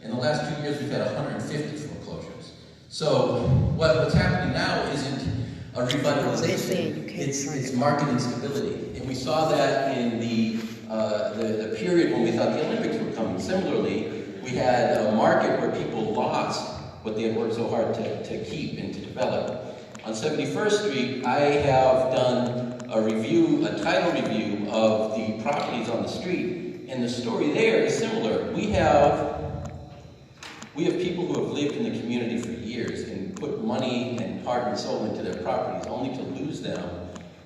In the last 2 years, we've had 150 foreclosures. So what's happening now isn't a revitalization, it's market instability. And we saw that in the period when we thought the Olympics were coming. Similarly, we had a market where people lost what they had worked so hard to keep and to develop. On 71st Street, I have done a title review of the properties on the street, and the story there is similar. We have people who have lived in the community for years and put money and heart and soul into their properties, only to lose them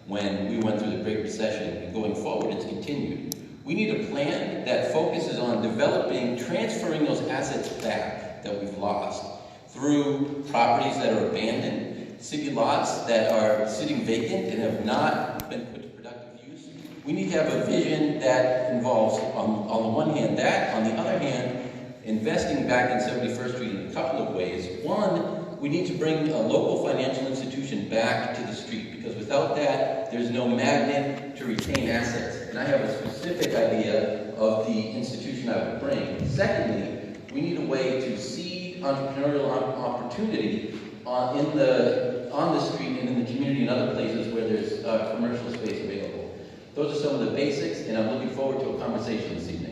when we went through the Great Recession, and going forward, it's continued. We need a plan that focuses on developing, transferring those assets back that we've lost through properties that are abandoned, city lots that are sitting vacant and have not been put to productive use. We need to have a vision that involves, on the one hand, that, on the other hand, investing back in 71st Street in a couple of ways. One, we need to bring a local financial institution back to the street, because without that, there's no magnet to retain assets. And I have a specific idea of the institution I would bring. Secondly, we need a way to see entrepreneurial opportunity on the street and in the community and other places where there's commercial space available. Those are some of the basics, and I'm looking forward to a conversation this evening.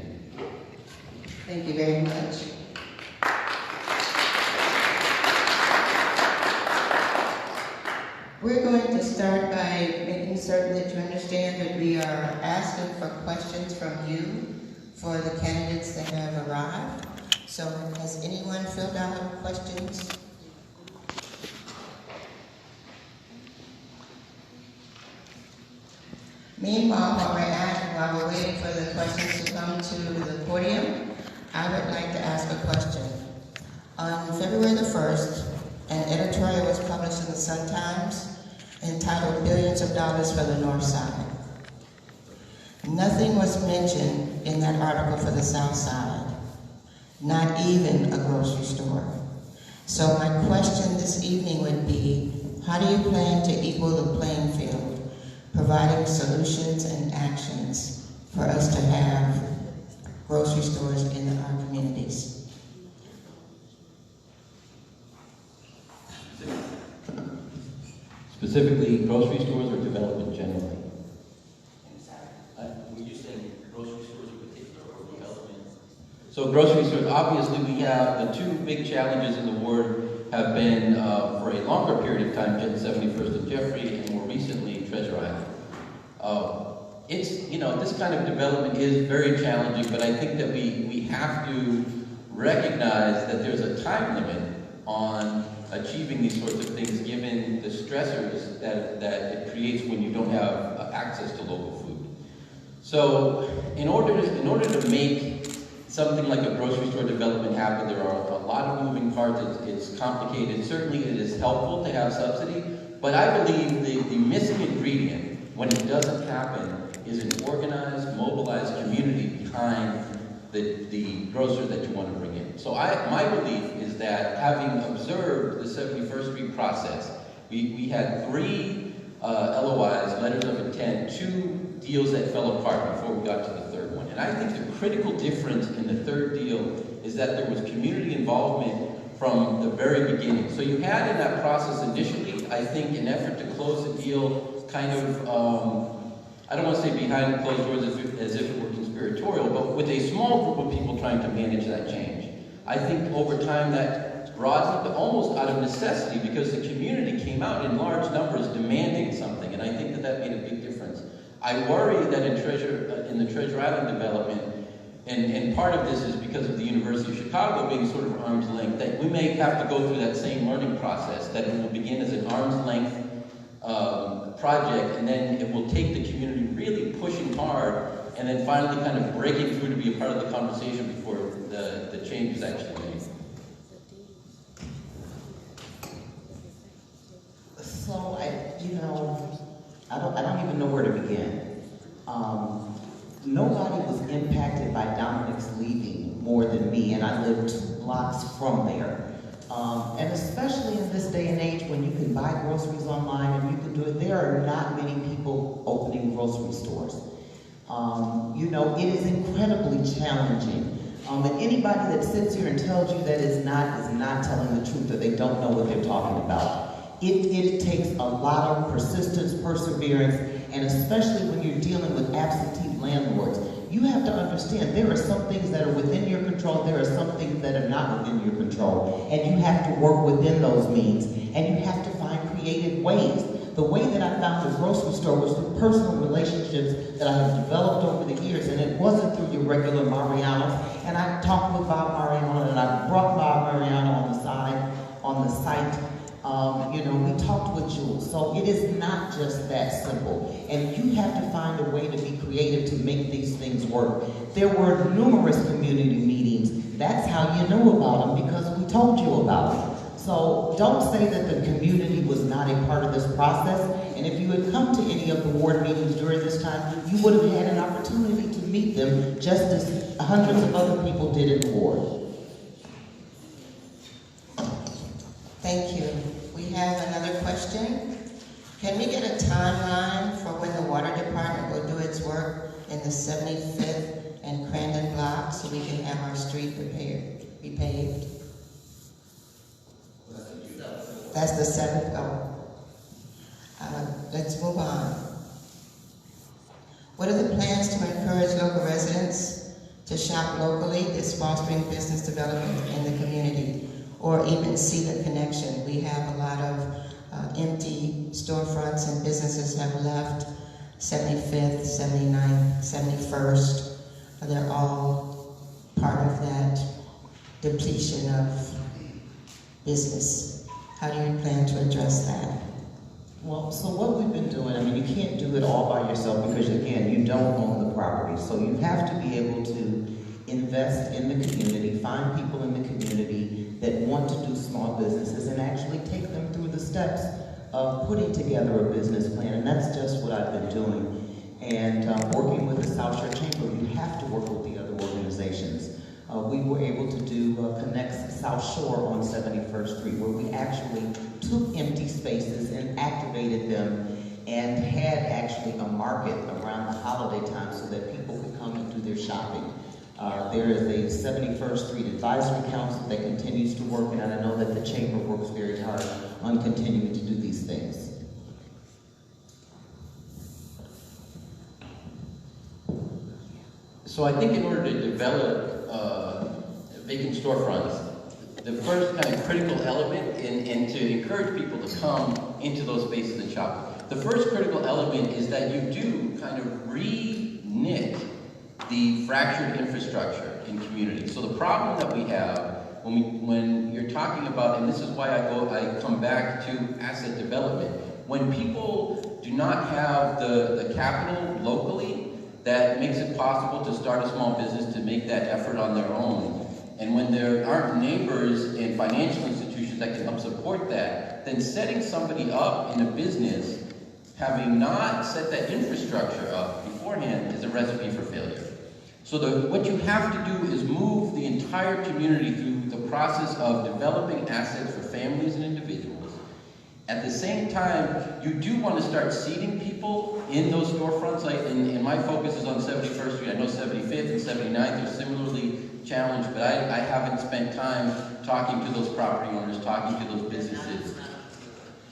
Thank you very much. We're going to start by making certain that you understand that we are asking for questions from you for the candidates that have arrived. So has anyone filled out questions? Meanwhile, while we're waiting for the questions to come to the podium, I would like to ask a question. On February the 1st, an editorial was published in the Sun-Times entitled "Billions of Dollars for the North Side." Nothing was mentioned in that article for the South Side, not even a grocery store. So my question this evening would be, how do you plan to equal the playing field, providing solutions and actions for us to have grocery stores in our communities? Specifically, grocery stores or development generally? Were you saying grocery stores in particular or development? So grocery stores, obviously we have the two big challenges in the ward have been for a longer period of time, 71st and Jeffrey, and more recently Treasure Island. This kind of development is very challenging, but I think that we have to recognize that there's a time limit on achieving these sorts of things given the stressors that it creates when you don't have access to local food. So in order to make something like a grocery store development happen, there are a lot of moving parts. It's complicated. Certainly it is helpful to have subsidy, but I believe the missing ingredient when it doesn't happen is an organized, mobilized community behind the grocer that you want to bring in. So my belief is that, having observed the 71st Street process, we had 3 LOIs, letters of intent, 2 deals that fell apart before we got to the third one. And I think the critical difference in the third deal is that there was community involvement from the very beginning. So you had in that process initially, I think, an effort to close the deal kind of, I don't want to say behind closed doors as if it were conspiratorial, but with a small group of people trying to manage that change. I think over time that broadened, but almost out of necessity, because the community came out in large numbers demanding something, and I think that made a big difference. I worry that in the Treasure Island development, and part of this is because of the University of Chicago being sort of arm's length, that we may have to go through that same learning process, that it will begin as an arm's length project, and then it will take the community really pushing hard, and then finally kind of breaking through to be a part of the conversation before the change is actually made. So I don't even know where to begin. Nobody was impacted by Dominic's leaving more than me, and I lived 2 blocks from there. And especially in this day and age when you can buy groceries online and you can do it, there are not many people opening grocery stores. It is incredibly challenging And anybody that sits here and tells you that is not telling the truth, or they don't know what they're talking about. It takes a lot of persistence, perseverance, and especially when you're dealing with absentee landlords. You have to understand there are some things that are within your control, there are some things that are not within your control, and you have to work within those means, and you have to find creative ways. The way that I found the grocery store was through personal relationships that I have developed over the years, and it wasn't through your regular Marianos. And I talked with Bob Mariano, and I brought Bob Mariano on the site. We talked with Jules. So it is not just that simple. And you have to find a way to be creative to make these things work. There were numerous community meetings. That's how you know about them, because we told you about them. So don't say that the community was not a part of this process. And if you had come to any of the ward meetings during this time, you would have had an opportunity to meet them just as hundreds of other people did in the ward. Thank you. We have another question. Can we get a timeline for when the water department will do its work in the 75th and Crandon block so we can have our street repaved? That's the 7th. Let's move on. What are the plans to encourage local residents to shop locally? Is fostering business development in the community, or even see the connection? We have a lot of empty storefronts, and businesses have left 75th, 79th, 71st. They're all part of that depletion of business. How do you plan to address that? Well, so what we've been doing, you can't do it all by yourself because, again, you don't own the property. So you have to be able to invest in the community, find people in the community that want to do small businesses, and actually take them through the steps of putting together a business plan. And that's just what I've been doing. And working with the South Shore Chamber, you have to work with the other organizations. We were able to do Connect South Shore on 71st Street, where we actually took empty spaces and activated them and had actually a market around the holiday time so that people could come and do their shopping. There is a 71st Street Advisory Council that continues to work, and I know that the Chamber works very hard on continuing to do these things. So I think in order to develop vacant storefronts, the first kind of critical element and to encourage people to come into those spaces and shop, the first critical element is that you do kind of re-knit the fractured infrastructure in communities. So the problem that we have when you're talking about, and this is why I come back to asset development, when people do not have the capital locally that makes it possible to start a small business, to make that effort on their own, and when there aren't neighbors and financial institutions that can help support that, then setting somebody up in a business, having not set that infrastructure up beforehand, is a recipe for failure. So what you have to do is move the entire community through the process of developing assets for families and individuals. At the same time, you do want to start seating people in those storefronts. And my focus is on 71st Street. I know 75th and 79th are similarly challenged, but I haven't spent time talking to those property owners, talking to those businesses.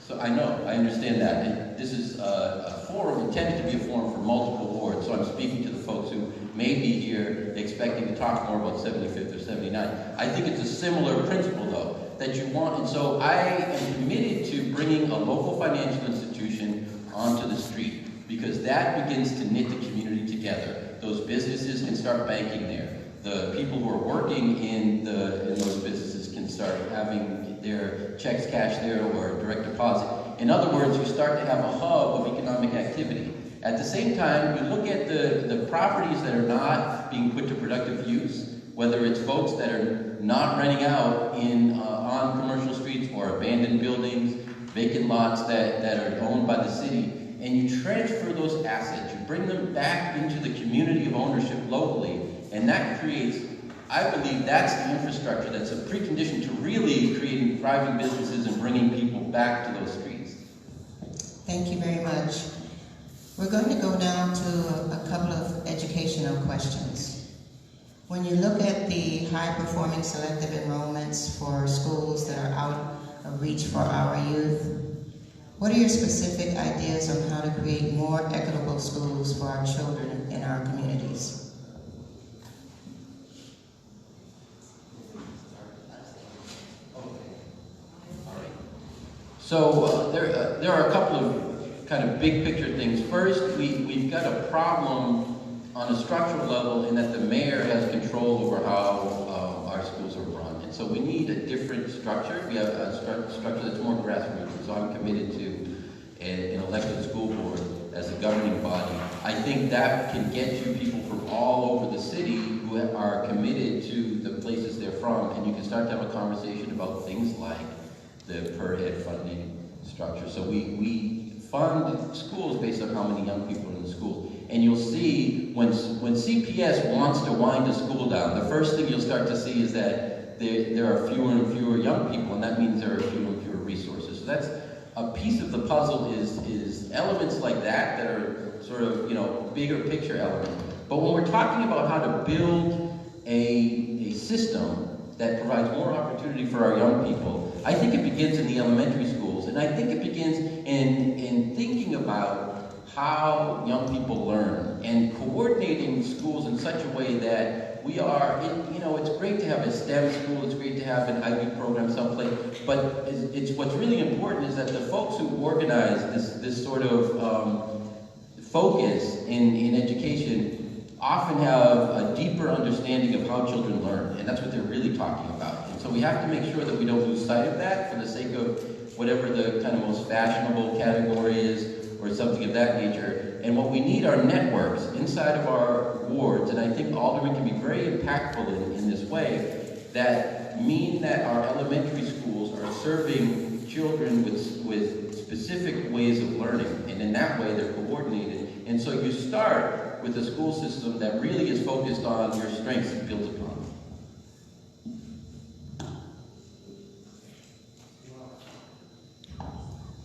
So I know, I understand that. And this is a forum intended to be a forum for multiple wards, so I'm speaking to the folks who may be here expecting to talk more about 75th or 79th. I think it's a similar principle, though, that you want, and so I am committed to bringing a local financial institution onto the street, because that begins to knit the community together. Those businesses can start banking there. The people who are working in those businesses can start having their checks cashed there or direct deposit. In other words, you start to have a hub of economic activity. At the same time, you look at the properties that are not being put to productive use, whether it's folks that are not renting out on commercial streets or abandoned buildings, vacant lots that are owned by the city, and you transfer those assets, you bring them back into the community of ownership locally, and that creates, I believe that's the infrastructure that's a precondition to really creating thriving businesses and bringing people back to those streets. Thank you very much. We're going to go down to a couple of educational questions. When you look at the high-performing selective enrollments for schools that are out of reach for our youth, what are your specific ideas on how to create more equitable schools for our children in our communities? So there are a couple of kind of big picture things. First, we've got a problem on a structural level in that the mayor has control over how our schools are run. And so we need a different structure. We have a structure that's more grassroots. So I'm committed to an elected school board as a governing body. I think that can get you people from all over the city who are committed to the places they're from, and you can start to have a conversation about things like the per head funding structure. So we fund schools based on how many young people are in the schools. And you'll see when CPS wants to wind a school down, the first thing you'll start to see is that there are fewer and fewer young people, and that means there are fewer and fewer resources. So that's a piece of the puzzle is elements like that are sort of, bigger picture elements. But when we're talking about how to build a system that provides more opportunity for our young people, I think it begins in the elementary schools, and I think it begins in thinking about how young people learn and coordinating schools in such a way that we are, it's great to have a STEM school, it's great to have an IB program someplace, but it's what's really important is that the folks who organize this sort of focus in education often have a deeper understanding of how children learn, and that's what they're really talking about. And so we have to make sure that we don't lose sight of that for the sake of whatever the kind of most fashionable category is or something of that nature. And what we need are networks inside of our wards, and I think Alderman can be very impactful in this way, that mean that our elementary schools are serving children with specific ways of learning, and in that way they're coordinated. And so you start with a school system that really is focused on your strengths and builds upon them.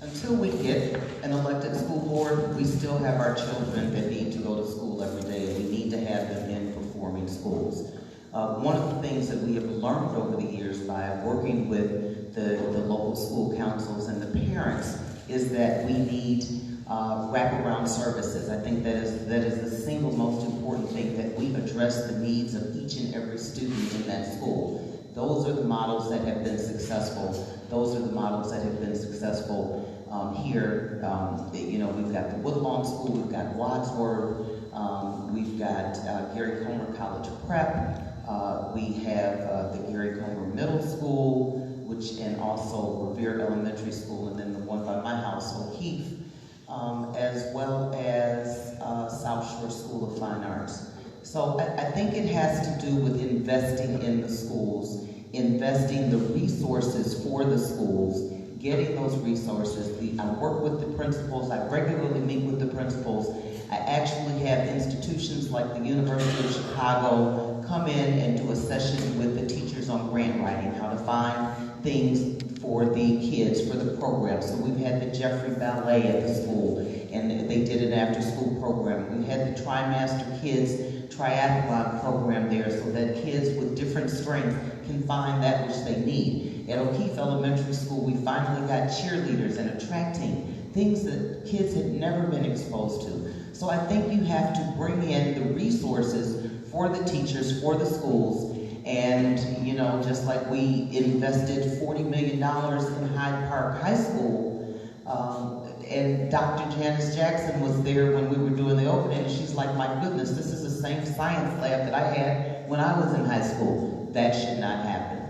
Until we get an elected school board, we still have our children that need to go to school every day, and we need to have them in performing schools. One of the things that we have learned over the years by working with the local school councils and the parents is that we need wraparound services. I think that is the single most important thing, that we address the needs of each and every student in that school. Those are the models that have been successful. Those are the models that have been successful here. We've got the Woodlawn School, we've got Wadsworth, we've got Gary Comer College Prep, we have the Gary Comer Middle School, and also Revere Elementary School, and then the one by my house, O'Keefe, as well as South Shore School of Fine Arts. So I think it has to do with investing in the schools, investing the resources for the schools, getting those resources. I work with the principals, I regularly meet with the principals. I actually have institutions like the University of Chicago come in and do a session with the teachers on grant writing, how to find things for the kids, for the program. So we've had the Jeffrey Ballet at the school, and they did an after-school program. We had the TriMaster Kids Triathlon program there so that kids with different strengths can find that which they need. At O'Keefe Elementary School, we finally got cheerleaders and a track team, things that kids had never been exposed to. So I think you have to bring in the resources for the teachers, for the schools, and just like we invested $40 million in Hyde Park High School, and Dr. Janice Jackson was there when we were doing the opening, and she's like, my goodness, this is the same science lab that I had when I was in high school. That should not happen.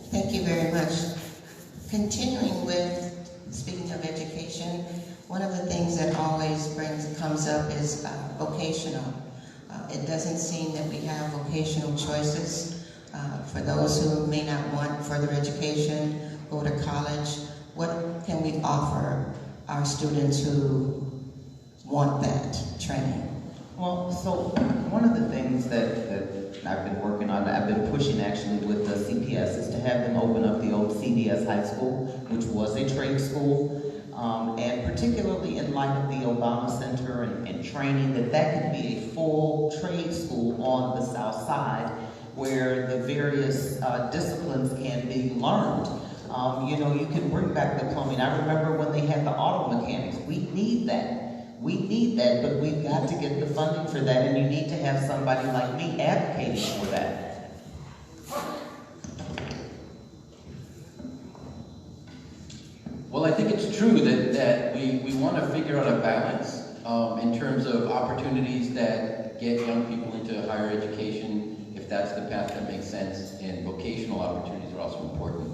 Thank you very much. Continuing with, speaking of education, one of the things that always comes up is vocational. It doesn't seem that we have vocational choices for those who may not want further education, go to college. What can we offer our students who want that training? Well, so one of the things that I've been working on, I've been pushing actually with the CPS, is to have them open up the old CDS High School, which was a trade school. and particularly in light of the Obama Center and training, that could be a full trade school on the South Side where the various disciplines can be learned. You can bring back the plumbing. I remember when they had the auto mechanics. We need that. We need that, but we've got to get the funding for that, and you need to have somebody like me advocating for that. Well, I think it's true that we want to figure out a balance in terms of opportunities that get young people into higher education, if that's the path that makes sense, and vocational opportunities are also important.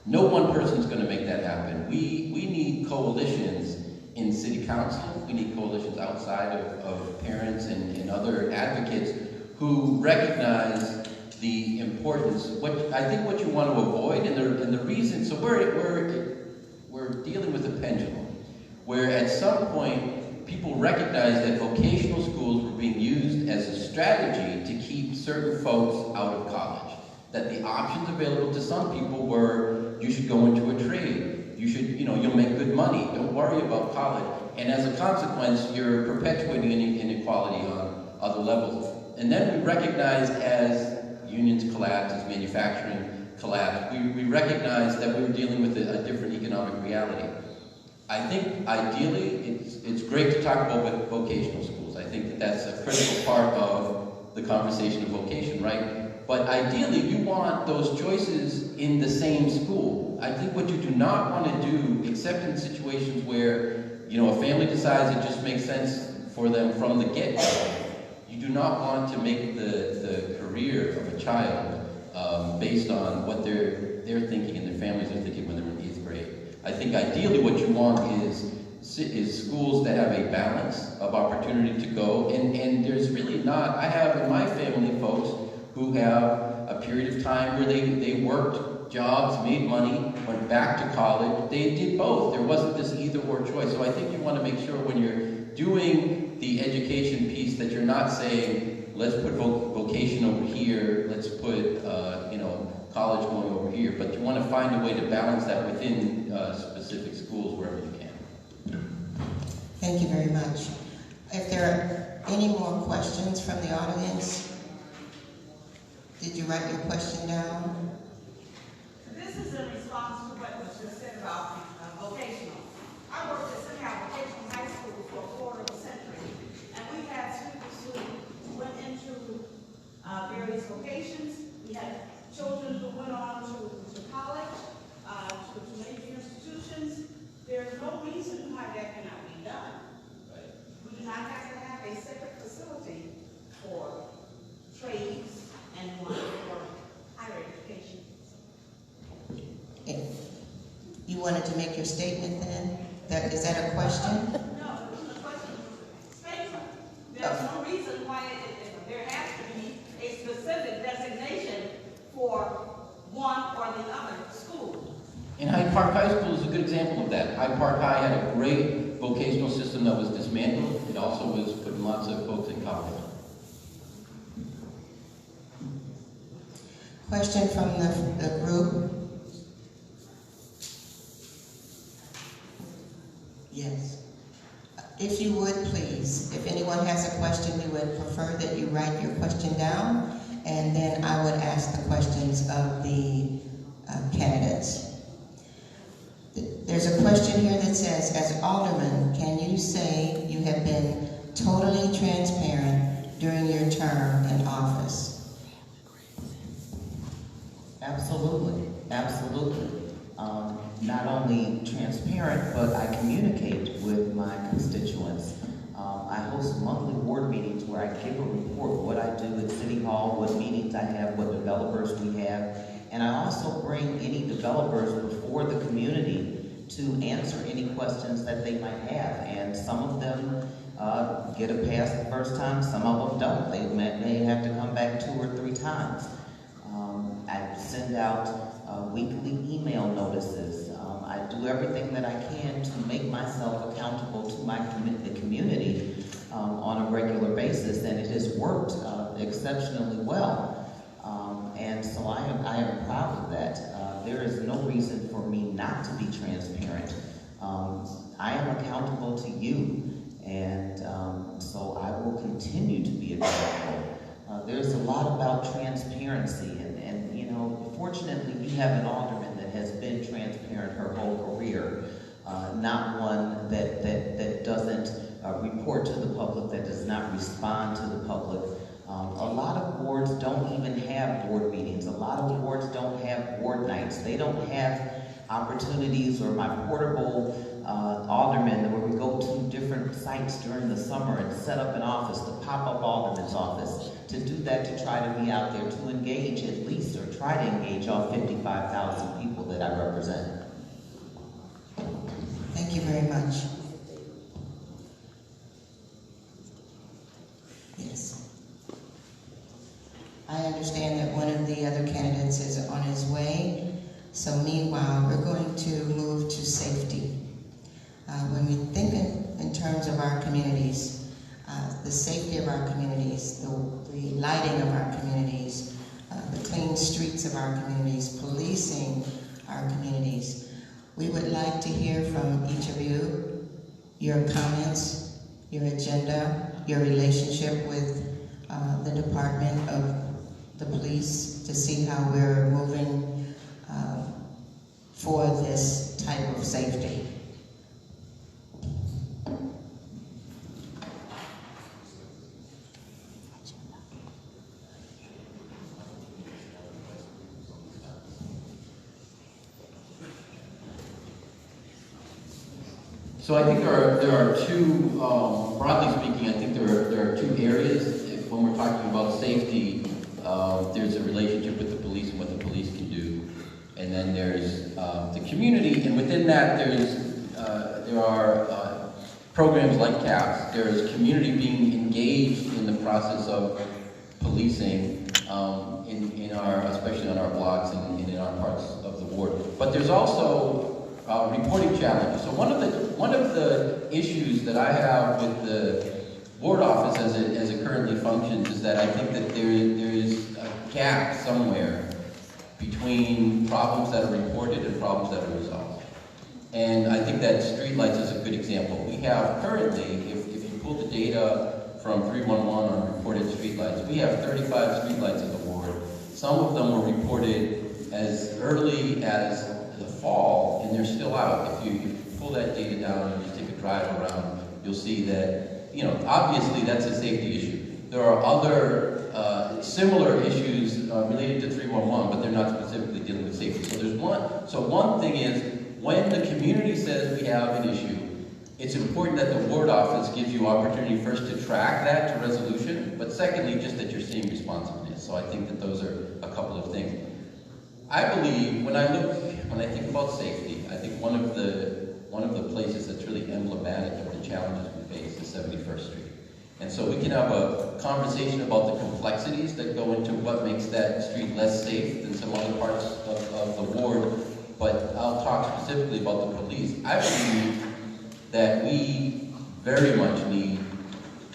No one person is going to make that happen. We need coalitions in city council. We need coalitions outside of parents and other advocates who recognize the importance. I think what you want to avoid, and the reason, so we're dealing with a pendulum, where at some point people recognize that vocational schools were being used as a strategy to keep certain folks out of college. That the options available to some people were, you should go into a trade, you should, you'll make good money, don't worry about college. And as a consequence, you're perpetuating inequality on other levels. And then we recognized as unions collapsed, as manufacturing collapsed, we recognized that we were dealing with a different economic reality. I think ideally, it's great to talk about vocational schools. I think that's a critical part of the conversation of vocation, right? But ideally, you want those choices in the same school. I think what you do not want to do, except in situations where, a family decides it just makes sense for them from the get-go, you do not want to make the career of a child based on what they're thinking and their families are thinking when they're in 8th grade. I think ideally what you want is schools that have a balance of opportunity to go, and there's really not, I have in my family folks who have a period of time where they worked jobs, made money, went back to college. They did both. There wasn't this either or choice. So I think you want to make sure when you're doing the education piece that you're not saying, let's put vocation over here, let's put college going over here, but you want to find a way to balance that within specific schools wherever you can. Thank you very much. If there are any more questions from the audience, did you write your question down? This is in response to what was just said about vocational. I worked at Central Vocational High School for a quarter of a century, and we had students who went into various vocations. We had children who went on to college, to major institutions. There's no reason why that cannot be done. Right. We do not have to have a separate facility for trades and one for higher education. You wanted to make your statement then? Is that a question? No, it was a question. Statement. There's no reason why there has to be a specific designation for one or the other school. And Hyde Park High School is a good example of that. Hyde Park High had a great vocational system that was dismantled. It also was putting lots of folks in college. Question from the group? Yes. If you would, please, if anyone has a question, we would prefer that you write your question down, and then I would ask the questions of the candidates. There's a question here that says, as alderman, can you say you have been totally transparent during your term in office? Absolutely, absolutely. Not only transparent, but I communicate with my constituents. I host monthly board meetings where I give a report what I do at City Hall, what meetings I have, what developers we have, and I also bring any developers before the community to answer any questions that they might have. And some of them get a pass the first time, some of them don't. They may have to come back 2 or 3 times. I send out weekly email notices. I do everything that I can to make myself accountable to the community on a regular basis, and it has worked exceptionally well. And so I am proud of that. There is no reason for me not to be transparent. I am accountable to you, and so I will continue to be accountable. There's a lot about transparency, and you know, fortunately, we have an alderman that has been transparent her whole career, not one that doesn't report to the public, that does not respond to the public. A lot of boards don't even have board meetings. A lot of boards don't have board nights. They don't have opportunities, or my portable alderman, where we go to different sites during the summer and set up an office, the pop-up alderman's office, to do that, to try to be out there, to engage at least, or try to engage all 55,000 people that I represent. Thank you very much. Yes. I understand that one of the other candidates is on his way. So meanwhile, we're going to move to safety. When we think in terms of our communities, the safety of our communities, the lighting of our communities, the clean streets of our communities, policing our communities, we would like to hear from each of you, your comments, your agenda, your relationship with the Department of the Police, to see how we're moving for this type of safety. So I think there are two, broadly speaking, I think there are two areas. When we're talking about safety, there's a relationship with the police and what the police can do. And then there's the community, and within that there are programs like CAPS. There's community being engaged in the process of policing especially on our blocks and in our parts of the ward. But there's also reporting challenges. So one of the issues that I have with the ward office as it currently functions is that I think that there is a gap somewhere between problems that are reported and problems that are resolved. And I think that streetlights is a good example. We have currently, if you pull the data from 311 on reported streetlights, we have 35 streetlights in the ward. Some of them were reported as early as the fall, and they're still out. If you pull that data down and just take a drive around, you'll see that, you know, obviously that's a safety issue. There are other similar issues related to 311, but they're not specifically dealing with safety. So there's one. So one thing is, when the community says we have an issue, it's important that the ward office gives you opportunity first to track that to resolution, but secondly, just that you're seeing responsiveness. So I think that those are a couple of things. I believe when I think about safety, I think one of the places that's really emblematic of the challenges we face is 71st Street. And so we can have a conversation about the complexities that go into what makes that street less safe than some other parts of the ward, but I'll talk specifically about the police. I believe that we very much need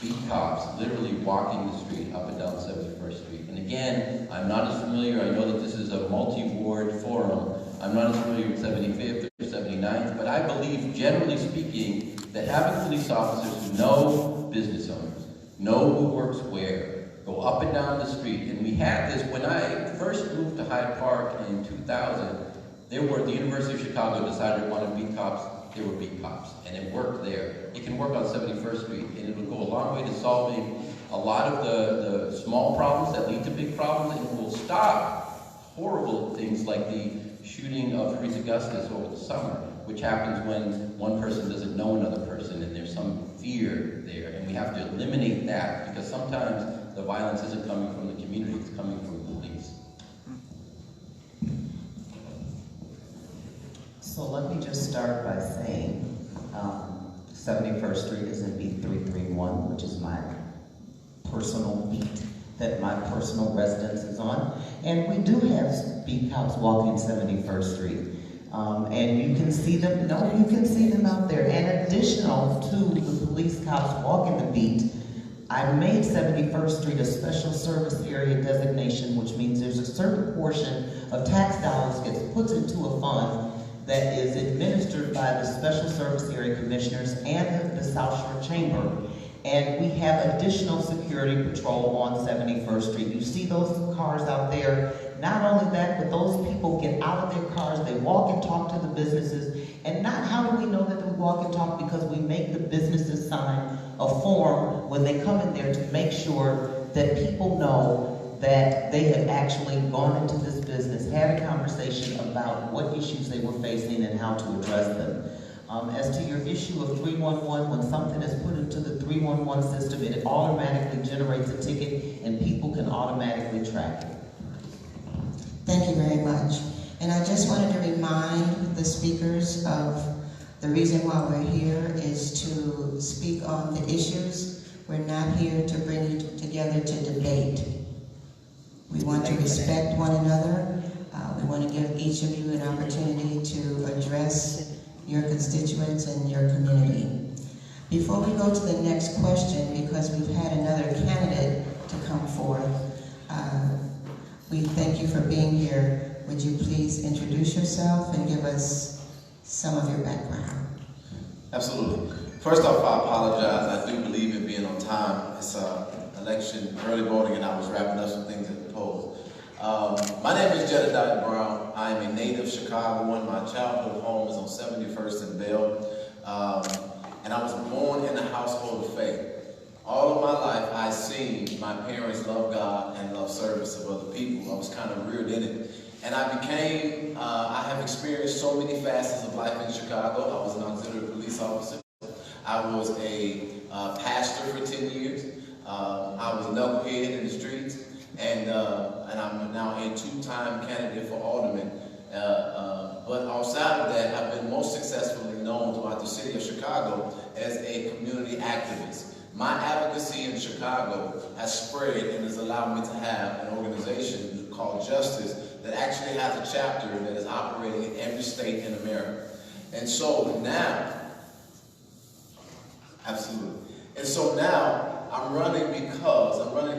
beat cops literally walking the street up and down 71st Street. And again, I'm not as familiar, I know that this is a multi-ward forum, I'm not as familiar with 75th or 79th, but I believe, generally speaking, that having police officers who know business owners, know who works where, go up and down the street. And we had this, when I first moved to Hyde Park in 2000, the University of Chicago decided it wanted beat cops, there were beat cops, and it worked there. It can work on 71st Street, and it will go a long way to solving a lot of the small problems that lead to big problems, and it will stop horrible things like the shooting of Teresa Augustus over the summer, which happens when one person doesn't know another person and there's some fear there, and we have to eliminate that, because sometimes the violence isn't coming from the community, it's coming from the police. So let me just start by saying 71st Street is in beat 331, which is my personal beat that my personal residence is on. And we do have beat cops walking 71st Street. And you can see them, you can see them out there. And additional to the police cops walking the beat, I made 71st Street a special service area designation, which means there's a certain portion of tax dollars gets put into a fund that is administered by the Special Service Area Commissioners and the South Shore Chamber. And we have additional security patrol on 71st Street. You see those cars out there. Not only that, but those people get out of their cars, they walk and talk to the businesses. And not how do we know that they walk and talk? Because we make the businesses sign a form when they come in there to make sure that people know that they have actually gone into this business, had a conversation about what issues they were facing and how to address them. As to your issue of 311, when something is put into the 311 system, it automatically generates a ticket and people can automatically track it. Thank you very much. And I just wanted to remind the speakers of the reason why we're here is to speak on the issues. We're not here to bring you together to debate. We want to respect one another. We want to give each of you an opportunity to address your constituents and your community. Before we go to the next question, because we've had another candidate to come forth, we thank you for being here. Would you please introduce yourself and give us some of your background? Absolutely. First off, I apologize. I do believe in being on time. It's election early voting, and I was wrapping up some things at the polls. My name is Jedediah Brown. I am a native Chicagoan. My childhood home is on 71st and Bell. And I was born in a household of faith. All of my life, I've seen my parents love God and love service of other people. I was kind of reared in it. And I have experienced so many facets of life in Chicago. I was an auxiliary police officer. I was a pastor for 10 years. I was a knucklehead in the streets. And I'm now a two-time candidate for alderman. But outside of that, I've been most successfully known throughout the city of Chicago as a community activist. My advocacy in Chicago has spread and has allowed me to have an organization called Justice that actually has a chapter that is operating in every state in America. And so now, absolutely. And so now, I'm running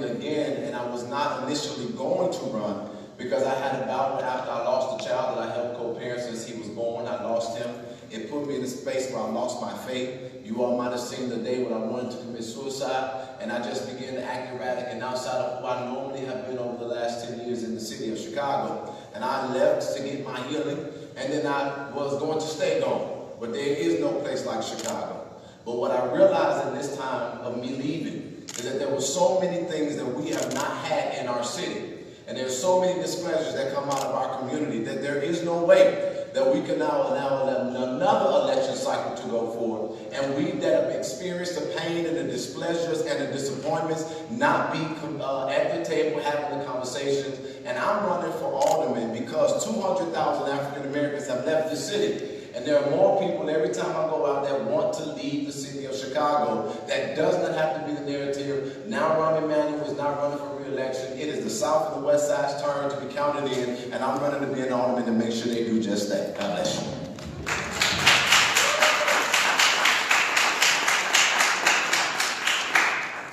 again, and I was not initially going to run because I had a bout after I lost a child that I helped co-parent since he was born. I lost him. It put me in a space where I lost my faith. You all might have seen the day when I wanted to commit suicide, and I just began to act erratic and outside of who I normally have been over the last 10 years in the city of Chicago. And I left to get my healing, and then I was going to stay gone. But there is no place like Chicago. But what I realized in this time of me leaving is that there were so many things that we have not had in our city. And there's so many displeasures that come out of our community that there is no way that we can now allow another election cycle to go forward. And we that have experienced the pain and the displeasures and the disappointments not be at the table having the conversations. And I'm running for alderman because 200,000 African Americans have left the city. And there are more people every time I go out that want to leave the city of Chicago. That does not have to be the narrative. Now Rahm Emanuel is not running for re-election. It is the South and the West Side's turn to be counted in, and I'm running to be an alderman to make sure they do just that. God bless you.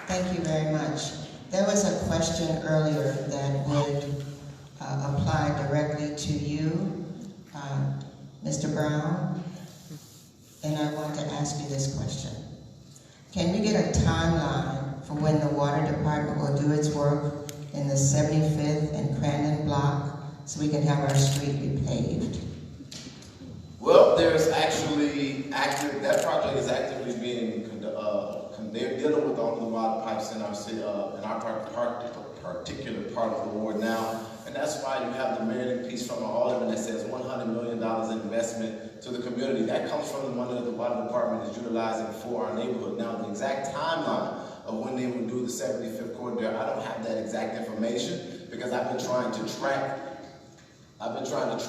Thank you very much. There was a question earlier that would apply directly to you, Mr. Brown, and I want to ask you this question. Can we get a timeline for when the water department will do its work in the 75th and Crandon block so we can have our street repaved? Well, there's actually that project is actively being, they're dealing with all the water pipes in our city, in our particular part of the ward now. And that's why you have the meriting piece from our alderman that says $100 million in investment to the community. That comes from the money that the water department is utilizing for our neighborhood. Now, the exact timeline of when they will do the 75th corridor, I don't have that exact information because I've been trying to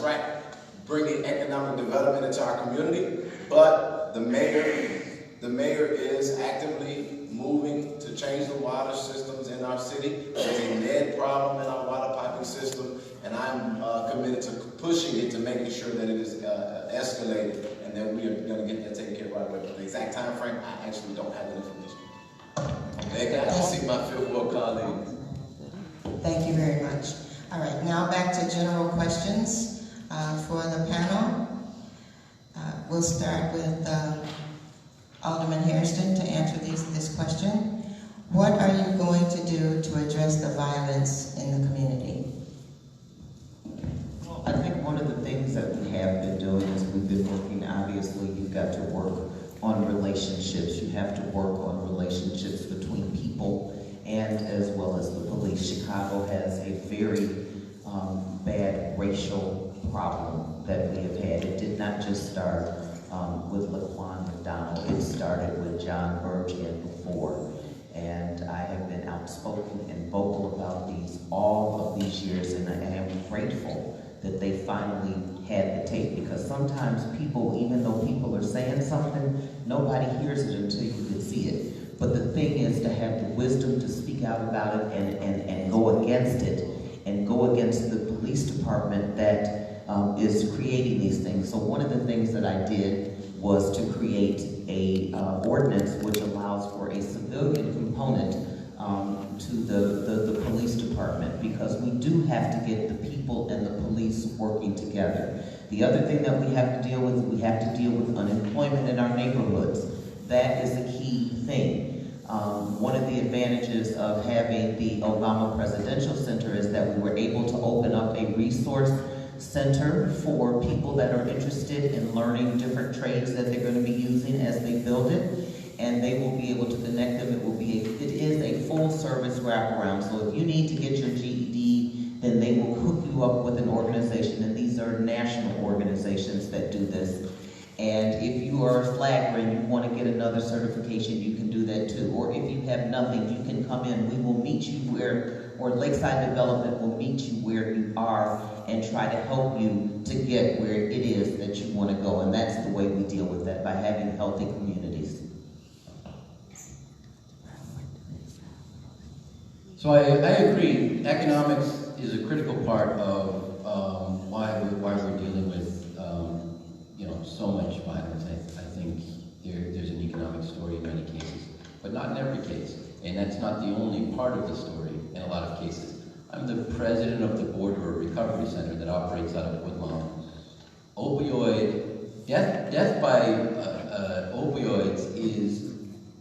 track bringing economic development into our community. But the mayor is actively moving to change the water systems in our city. There's a lead problem in our water piping system, and I'm committed to pushing it to making sure that it is escalated and that we are going to get that taken care of right away. But the exact time frame, I actually don't have that information. They got to see my Fifth Ward colleagues. Thank you very much. All right, now back to general questions for the panel. we'll start with Alderman Hairston to answer this question. What are you going to do to address the violence in the community? Well, I think one of the things that we have been doing is we've been working, obviously, you've got to work on relationships. You have to work on relationships between people and as well as the police. Chicago has a very bad racial problem that we have had. It did not just start with Laquan McDonald. It started with John Burgin before. And I have been outspoken and vocal about these all of these years, and I am grateful that they finally had the tape, because sometimes people, even though people are saying something, nobody hears it until you can see it. But the thing is to have the wisdom to speak out about it and go against it, and go against the police department that is creating these things. So one of the things that I did was to create a ordinance which allows for a civilian component to the police department, because we do have to get the people and the police working together. The other thing that we have to deal with, we have to deal with unemployment in our neighborhoods. That is a key thing. One of the advantages of having the Obama Presidential Center is that we were able to open up a resource center for people that are interested in learning different trades that they're going to be using as they build it, and they will be able to connect them. It is a full service wraparound. So if you need to get your GED, then they will hook you up with an organization, and these are national organizations that do this. And if you are a flagger and you want to get another certification, you can do that too. Or if you have nothing, you can come in. We will meet you or Lakeside Development will meet you where you are and try to help you to get where it is that you want to go. And that's the way we deal with that, by having healthy communities. So I agree. Economics is a critical part of why we're dealing with so much violence. I think there's an economic story in many cases, but not in every case. And that's not the only part of the story in a lot of cases. I'm the president of the board of a recovery center that operates out of Woodlawn. Death by opioids is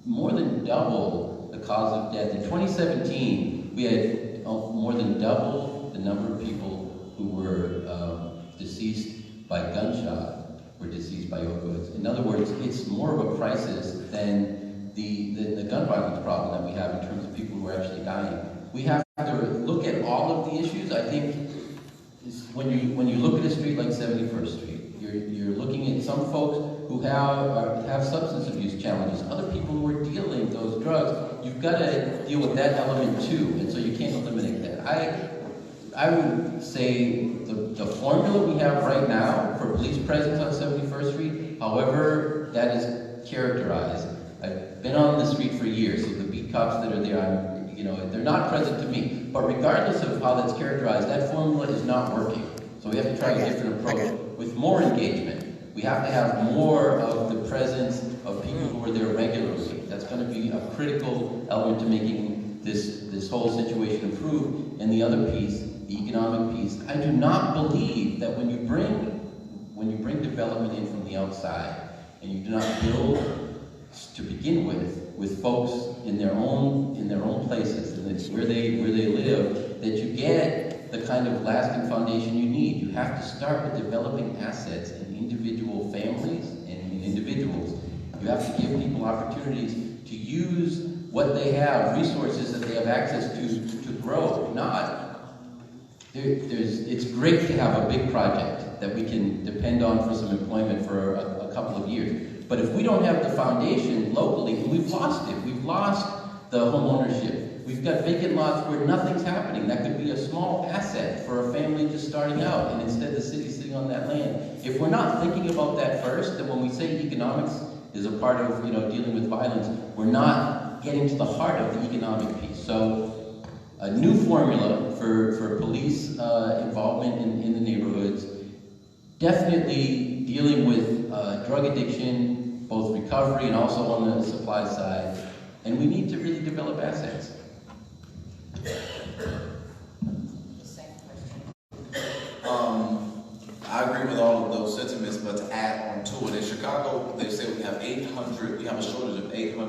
more than double the cause of death. In 2017, we had more than double the number of people who were deceased by gunshot were deceased by opioids. In other words, it's more of a crisis than the gun violence problem that we have in terms of people who are actually dying. We have to look at all of the issues. I think when you look at a street like 71st Street, you're looking at some folks who have substance abuse challenges, other people who are dealing those drugs. You've got to deal with that element too, and so you can't eliminate that. I would say the formula we have right now for police presence on 71st Street, however that is characterized, I've been on the street for years, so the beat cops that are there, they're not present to me. But regardless of how that's characterized, that formula is not working. So we have to try a different approach with more engagement. We have to have more of the presence of people who are there regularly. That's going to be a critical element to making this whole situation improve. And the other piece, the economic piece, I do not believe that when you bring development in from the outside and you do not build to begin with folks in their own places, and it's where they live, that you get the kind of lasting foundation you need. You have to start with developing assets in individual families and in individuals. You have to give people opportunities to use what they have, resources that they have access to grow. It's great to have a big project that we can depend on for some employment for a couple of years. But if we don't have the foundation locally, and we've lost it. We've lost the home ownership. We've got vacant lots where nothing's happening. That could be a small asset for a family just starting out, and instead the city's sitting on that land. If we're not thinking about that first, then when we say economics is a part of dealing with violence, we're not getting to the heart of the economic piece. So a new formula for police involvement in the neighborhoods, definitely dealing with drug addiction, both recovery and also on the supply side. And we need to really develop assets. I agree with all of those sentiments, but to add on to it, in Chicago,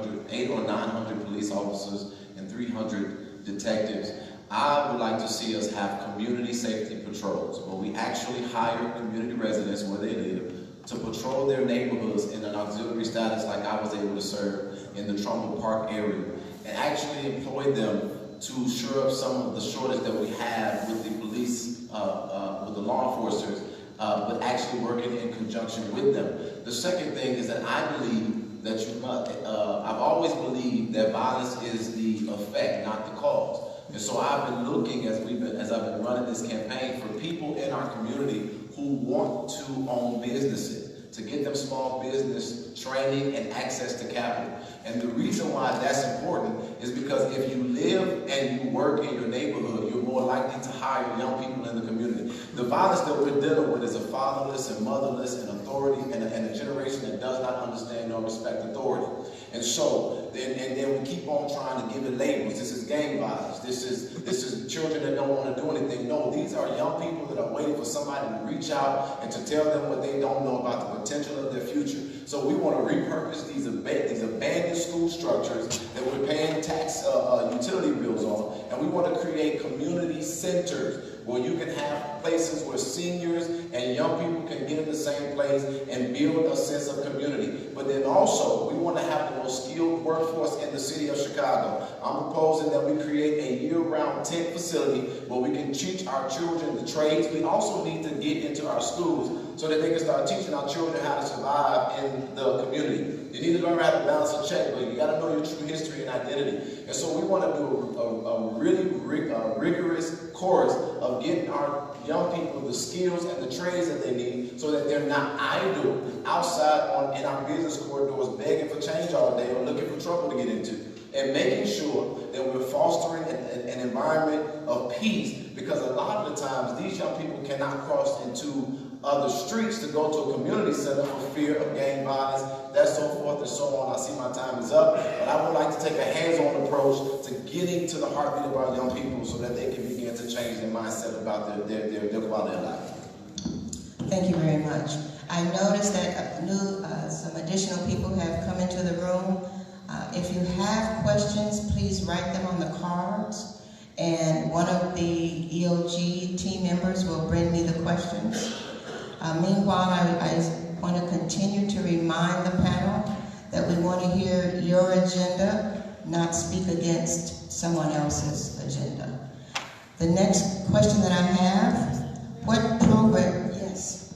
800 or 900 police officers and 300 detectives. I would like to see us have community safety patrols, where we actually hire community residents where they live to patrol their neighborhoods in an auxiliary status like I was able to serve in the Trumbull Park area, and actually employ them to shore up some of the shortage that we have with the police, with the law enforcers, but actually working in conjunction with them. The second thing is that I believe that you must, I've always believed that violence is the effect, not the cause. And so I've been looking, as I've been running this campaign, for people in our community who want to own businesses, to get them small business training and access to capital. And the reason why that's important is because if you live and you work in your neighborhood, you're more likely to hire young people in the community. The violence that we're dealing with is a fatherless and motherless and authority and a generation that does not understand nor respect authority. And so, then we keep on trying to give it labels. This is gang violence. This is children that don't want to do anything. No, these are young people that are waiting for somebody to reach out and to tell them what they don't know about the potential of their future. So we want to repurpose these abandoned school structures that we're paying tax utility bills on, and we want to create community centers where you can have places where seniors and young people can get in the same place and build a sense of community. But then also, we want to have the most skilled workforce in the city of Chicago. I'm proposing that we create a year-round tent facility where we can teach our children the trades. We also need to get into our schools so that they can start teaching our children how to survive in the community. You need to learn how to balance a checkbook. You got to know your true history and identity. And so we want to do a really rigorous course of getting our young people the skills and the trades that they need so that they're not idle outside in our business corridors begging for change all day or looking for trouble to get into. And making sure that we're fostering an environment of peace, because a lot of the times these young people cannot cross into other streets to go to a community center for fear of gang violence, that's so forth and so on. I see my time is up, but I would like to take a hands-on approach to getting to the heartbeat of our young people so that they can begin to change their mindset about their quality of life. Thank you very much. I noticed that some additional people have come into the room. If you have questions, please write them on the cards, and one of the EOG team members will bring me the questions. Meanwhile, I want to continue to remind the panel that we want to hear your agenda, not speak against someone else's agenda. The next question that I have, what program, yes?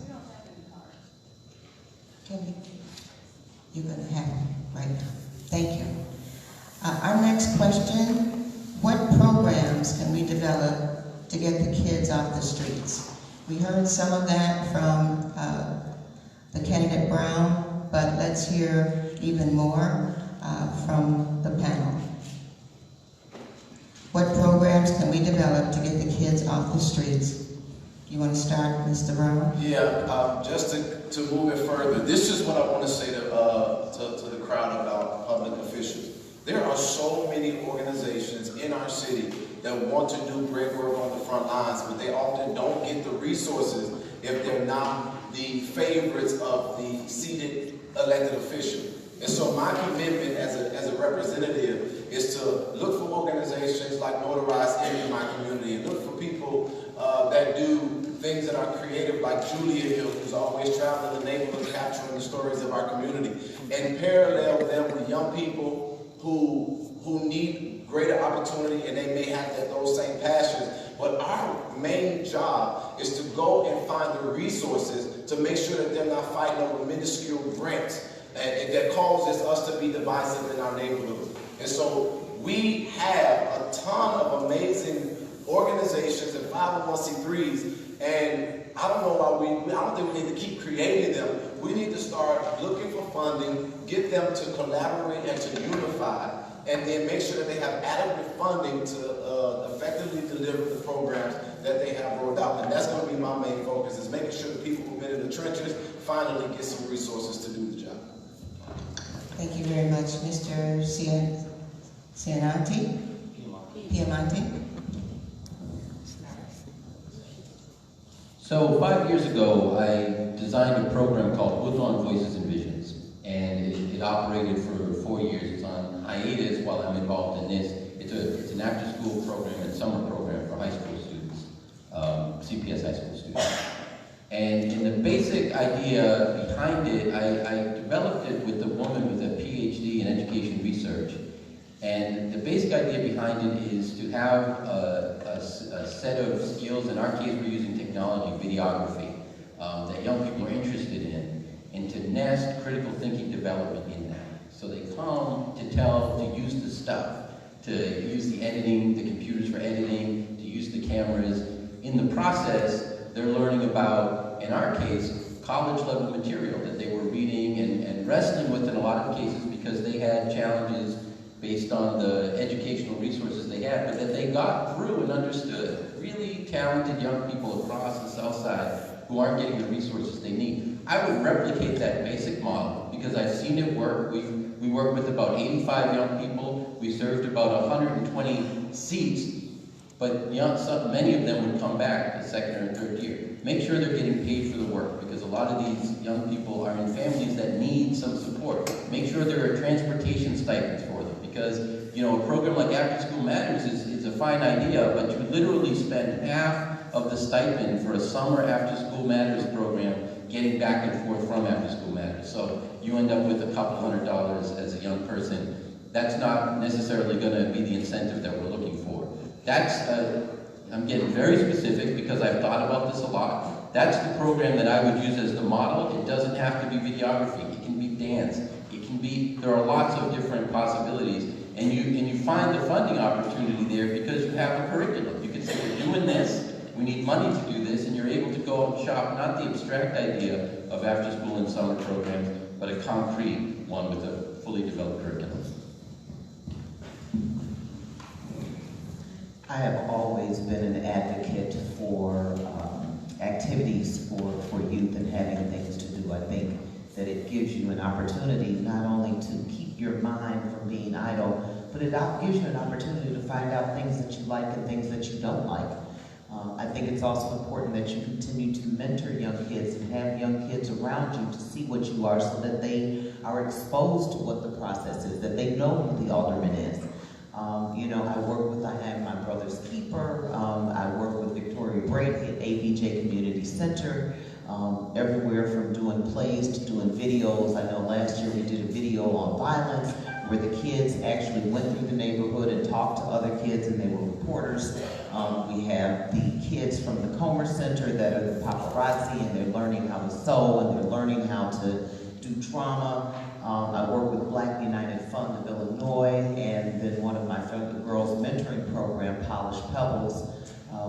You're going to have it right now. Thank you. Our next question, what programs can we develop to get the kids off the streets? We heard some of that from the candidate Brown, but let's hear even more from the panel. What programs can we develop to get the kids off the streets? You want to start, Mr. Brown? Yeah, just to move it further, this is what I want to say to the crowd about public officials. There are so many organizations in our city that want to do great work on the front lines, but they often don't get the resources if they're not the favorites of the seated elected official. And so my commitment as a representative is to look for organizations like Notarized in my community, and look for people that do things that are creative, like Julia Hill, who's always traveling the neighborhood capturing the stories of our community, and parallel them with young people who need greater opportunity, and they may have those same passions. But our main job is to go and find the resources to make sure that they're not fighting over minuscule grants and that causes us to be divisive in our neighborhood. And so we have a ton of amazing organizations and 501c3s, and I don't know why I don't think we need to keep creating them. We need to start looking for funding, get them to collaborate and to unify, and then make sure that they have adequate funding to effectively deliver the programs that they have rolled out. And that's going to be my main focus, is making sure the people who've been in the trenches finally get some resources to do the job. Thank you very much, Mr. Piemonte. So 5 years ago, I designed a program called Woodlawn Voices and Visions, and it operated for 4 years. It's on involved in this. It's an after-school program and summer program for high school students, CPS high school students. And in the basic idea behind it, I developed it with a woman with a PhD in education research. And the basic idea behind it is to have a set of skills. In our case, we're using technology, videography, that young people are interested in, and to nest critical thinking development in that. So they come to use the stuff, to use the editing, the computers for editing, to use the cameras. In the process, they're learning about, in our case, college-level material that they were reading and wrestling with in a lot of cases because they had challenges based on the educational resources they had, but that they got through and understood. Really talented young people across the South Side who aren't getting the resources they need. I would replicate that basic model because I've seen it work. We work with about 85 young people. We served about 120 seats, but many of them would come back the second or third year. Make sure they're getting paid for the work because a lot of these young people are in families that need some support. Make sure there are transportation stipends for them because, you know, a program like After School Matters is a fine idea, but you literally spend half of the stipend for a summer After School Matters program getting back and forth from After School Matters. So you end up with a couple $100 as a young person. That's not necessarily going to be the incentive that we're looking for. I'm getting very specific because I've thought about this a lot. That's the program that I would use as the model. It doesn't have to be videography. It can be dance. It can be, there are lots of different possibilities. And you find the funding opportunity there because you have the curriculum. You can say, we're doing this, we need money to do this, and you're able to go out and shop, not the abstract idea of after school and summer programs, but a concrete one with a fully developed curriculum. I have always been an advocate for activities for youth and having things to do. I think that it gives you an opportunity not only to keep your mind from being idle, but it gives you an opportunity to find out things that you like and things that you don't like. I think it's also important that you continue to mentor young kids and have young kids around you to see what you are so that they are exposed to what the process is, that they know who the alderman is. You know, I am my brother's keeper. I work with Victoria Brady at ABJ Community Center, everywhere from doing plays to doing videos. I know last year we did a video on violence where the kids actually went through the neighborhood and talked to other kids and they were reporters. We have the kids from the Comer Center that are the paparazzi and they're learning how to sew and they're learning how to do drama. I work with Black United Fund of Illinois, and then one of my girls' mentoring program, Polished Pebbles,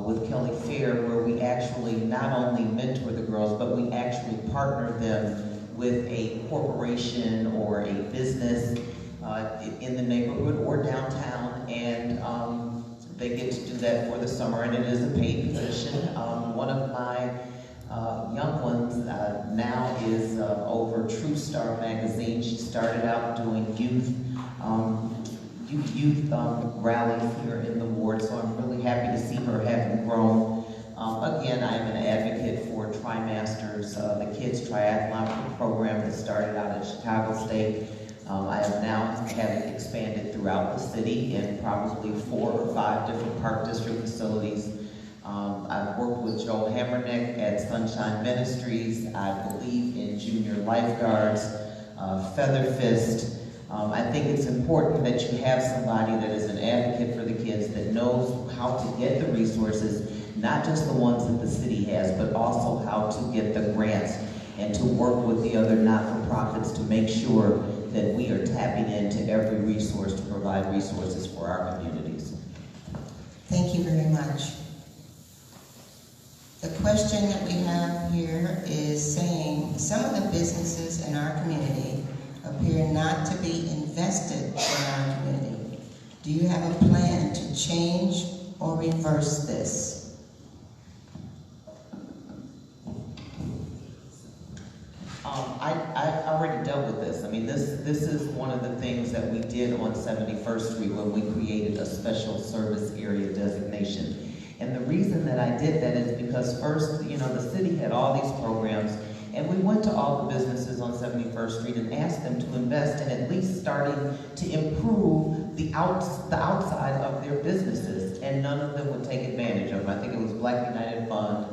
with Kelly Fair, where we actually not only mentor the girls, but we actually partner them with a corporation or a business in the neighborhood or downtown, and they get to do that for the summer, and it is a paid position. One of my young ones now is over True Star magazine. She started out doing youth rallies here in the ward, so I'm really happy to see her having grown. Again, I'm an advocate for Trimasters, the kids triathlon program that started out at Chicago State. I have now had it expanded throughout the city in probably 4 or 5 different park district facilities. I've worked with Joe Hammernick at Sunshine Ministries. I believe in junior lifeguards, Feather Fist. I think it's important that you have somebody that is an advocate for the kids that knows how to get the resources, not just the ones that the city has, but also how to get the grants and to work with the other not-for-profits to make sure that we are tapping into every resource to provide resources for our communities. Thank you very much. The question that we have here is saying some of the businesses in our community appear not to be invested in our community. Do you have a plan to change or reverse this? I already dealt with this. I mean, this is one of the things that we did on 71st Street when we created a special service area designation. And the reason that I did that is because first, you know, the city had all these programs, and we went to all the businesses on 71st Street and asked them to invest in at least starting to improve the outside of their businesses, and none of them would take advantage of them. I think it was Black United Fund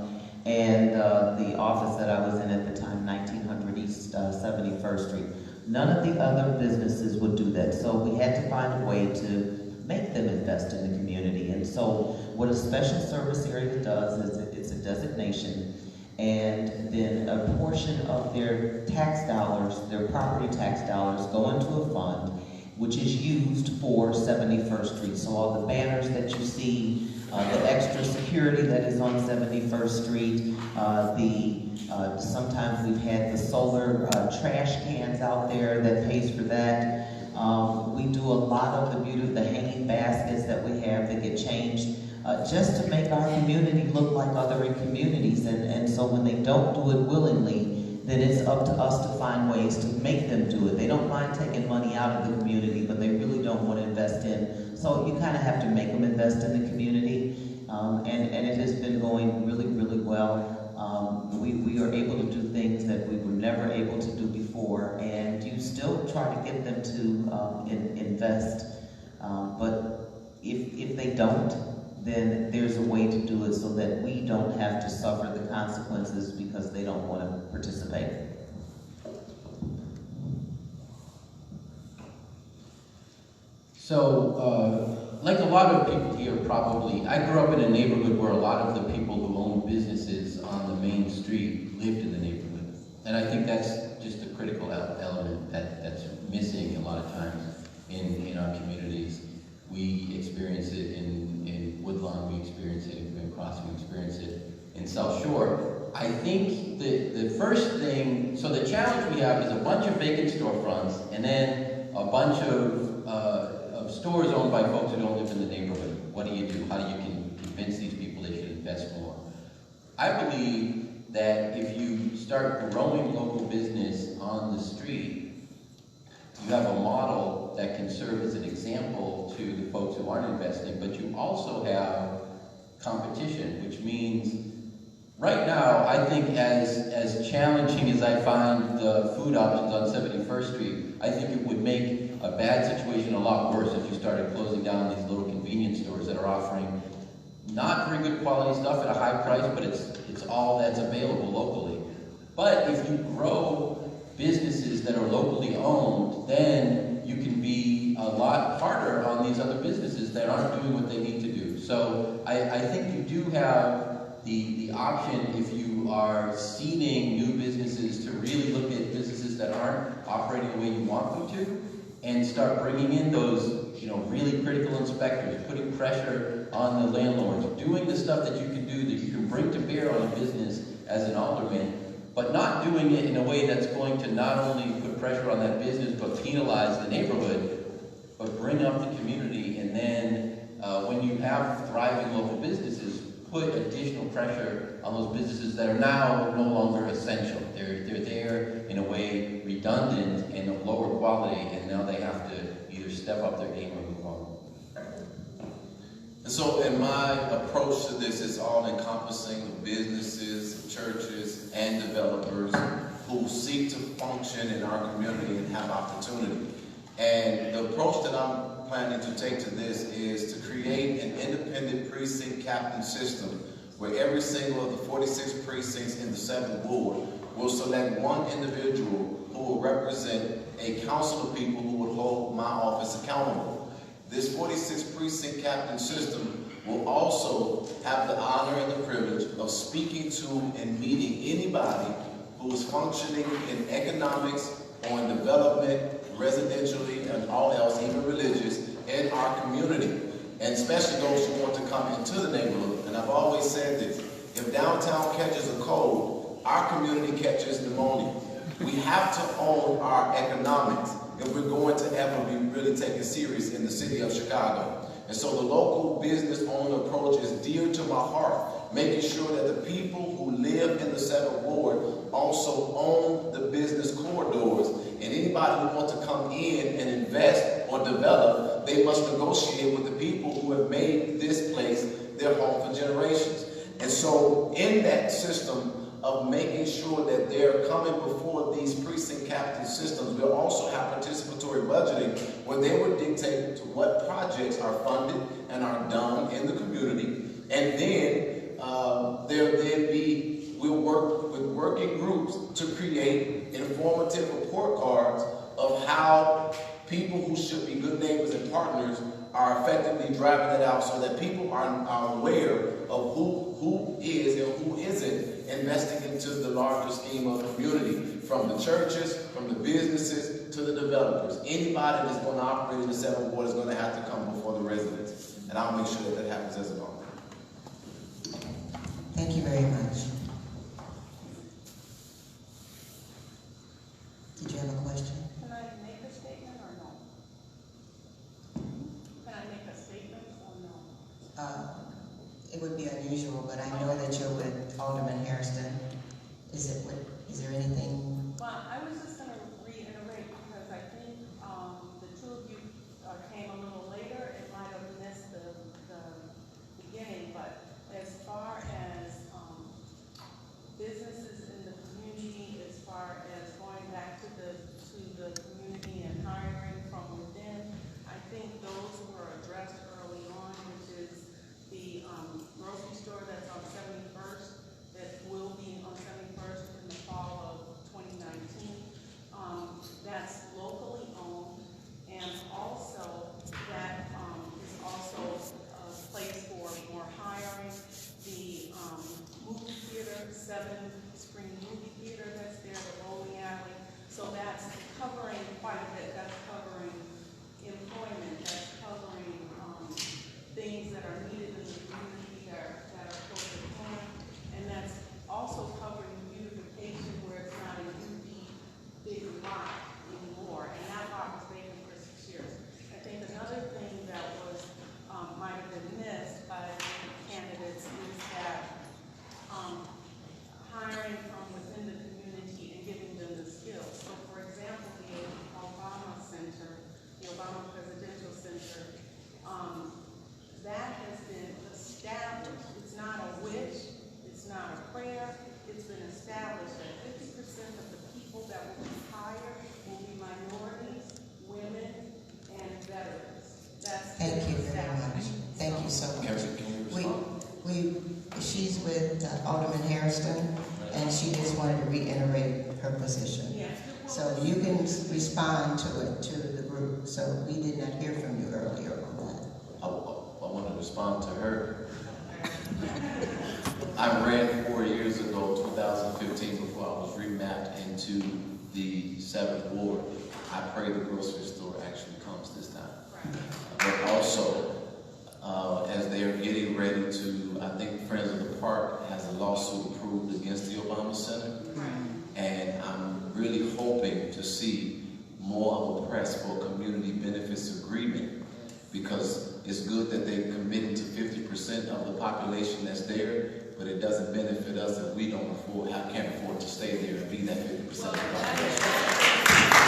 and the office that I was in at the time, 1900 East 71st Street. None of the other businesses would do that, so we had to find a way to make them invest in the community. And so what a special service area does is it's a designation, and then a portion of their tax dollars, their property tax dollars, go into a fund which is used for 71st Street. So all the banners that you see, the extra security that is on 71st Street, sometimes we've had the solar trash cans out there that pays for that. We do a lot of the hanging baskets that we have that get changed just to make our community look like other communities. And so when they don't do it willingly, then it's up to us to find ways to make them do it. They don't mind taking money out of the community, but they really don't want to invest in. So you kind of have to make them invest in the community. And it has been going really, really well. We are able to do things that we were never able to do before, and you still try to get them to invest. But if they don't, then there's a way to do it so that we don't have to suffer the consequences because they don't want to participate. So, like a lot of people here probably, I grew up in a neighborhood where a lot of the people who owned businesses on the main street lived in the neighborhood. And I think that's just a critical element that's missing a lot of times in our communities. We experience it in Woodlawn, we experience it in Grand Crossing, we experience it in South Shore. I think the first thing, so the challenge we have is a bunch of vacant storefronts and then a bunch of stores owned by folks who don't live in the neighborhood. What do you do? How do you convince these people they should invest more? I believe that if you start growing local business on the street, you have a model that can serve as an example to the folks who aren't investing, but you also have competition, which means right now, I think as challenging as I find the food options on 71st Street, I think it would make a bad situation a lot worse if you started closing down these little convenience stores that are offering not very good quality stuff at a high price, but it's all that's available locally. But if you grow businesses that are locally owned, then you can be a lot harder on these other businesses that aren't doing what they need to do. So I think you do have the option, if you are seeding new businesses, to really look at businesses that aren't operating the way you want them to, and start bringing in those really critical inspectors, putting pressure on the landlords, doing the stuff that you can do, that you can bring to bear on a business as an alderman, but not doing it in a way that's going to not only put pressure on that business, but penalize the neighborhood, but bring up the community. And then when you have thriving local businesses, put additional pressure on those businesses that are now no longer essential. They're there in a way redundant and of lower quality, and now they have to either step up their game or move on. And so in my approach to this, it's all encompassing of businesses, churches, and developers who seek to function in our community and have opportunity. And the approach that I'm planning to take to this is to create an independent precinct captain system where every single of the 46 precincts in the 7th Ward will select one individual who will represent a council of people who will hold my office accountable. This 46 precinct captain system will also have the honor and the privilege of speaking to and meeting anybody who is functioning in economics or in development, residentially, and all else, even religious, in our community, and especially those who want to come into the neighborhood. And I've always said this: if downtown catches a cold, our community catches pneumonia. We have to own our economics if we're going to ever be really taken serious in the city of Chicago. And so the local business owner approach is dear to my heart, making sure that the people who live in the 7th Ward also own the business corridors. And anybody who wants to come in and invest or develop, they must negotiate with the people who have made this place their home for generations. And so in that system, of making sure that they're coming before these precinct captain systems. We'll also have participatory budgeting where they would dictate to what projects are funded and are done in the community. And then we'll work with working groups to create informative report cards of how people who should be good neighbors and partners are effectively driving it out, so that people are aware of who is and who isn't investing into the larger scheme of the community, from the churches, from the businesses, to the developers. Anybody that's going to operate in the 7th Ward is going to have to come before the residents. And I'll make sure that that happens as an offer. Thank you very much. Did you have a question? Can I make a statement or no? Can I make a statement or no? It would be unusual, but I know that you're with Alderman Hairston. Is there anything? Well, I was just going to reiterate, because I think the two of you came a little later. It might have missed the beginning, but as far as businesses in the community, as far as going back to the community and hiring from within, I think those were addressed early on, which is the grocery store that's on 71st, that will be on 71st in the fall of 2019. That's locally owned, and also that is also a place for more hiring. The movie theater, 7-screen movie theater that's there, the bowling alley. So that's covering quite a bit. That's covering employment. That's covering things that are needed in the community that are close to home. And that's also covering beautification, where it's not a UV big lot anymore. And that lot was vacant for 6 years. I think another thing that was might have been missed by candidates is that hiring from within the community and giving them the skills. So, for example, the Obama Center, the Obama Presidential Center, that has been established. It's not a wish, it's not a prayer, it's been established that 50% of the people that will be hired will be minorities, women, and veterans. That's Thank you very much. Thank you so much. Can you respond? She's with Alderman Hairston, and she just wanted to reiterate her position. Yes. So you can respond to it, to the group. So we did not hear from you earlier on that. I want to respond to her. I ran 4 years ago, 2015, before I was remapped into the 7th Ward. I pray the grocery store actually comes this time. But also, as they are getting ready to, I think Friends of the Park has a lawsuit approved against the Obama Center. And I'm really hoping to see more of a press for a community benefits agreement, because it's good that they're committed to 50% of the population that's there, but it doesn't benefit us if we can't afford to stay there and be that 50% of the population.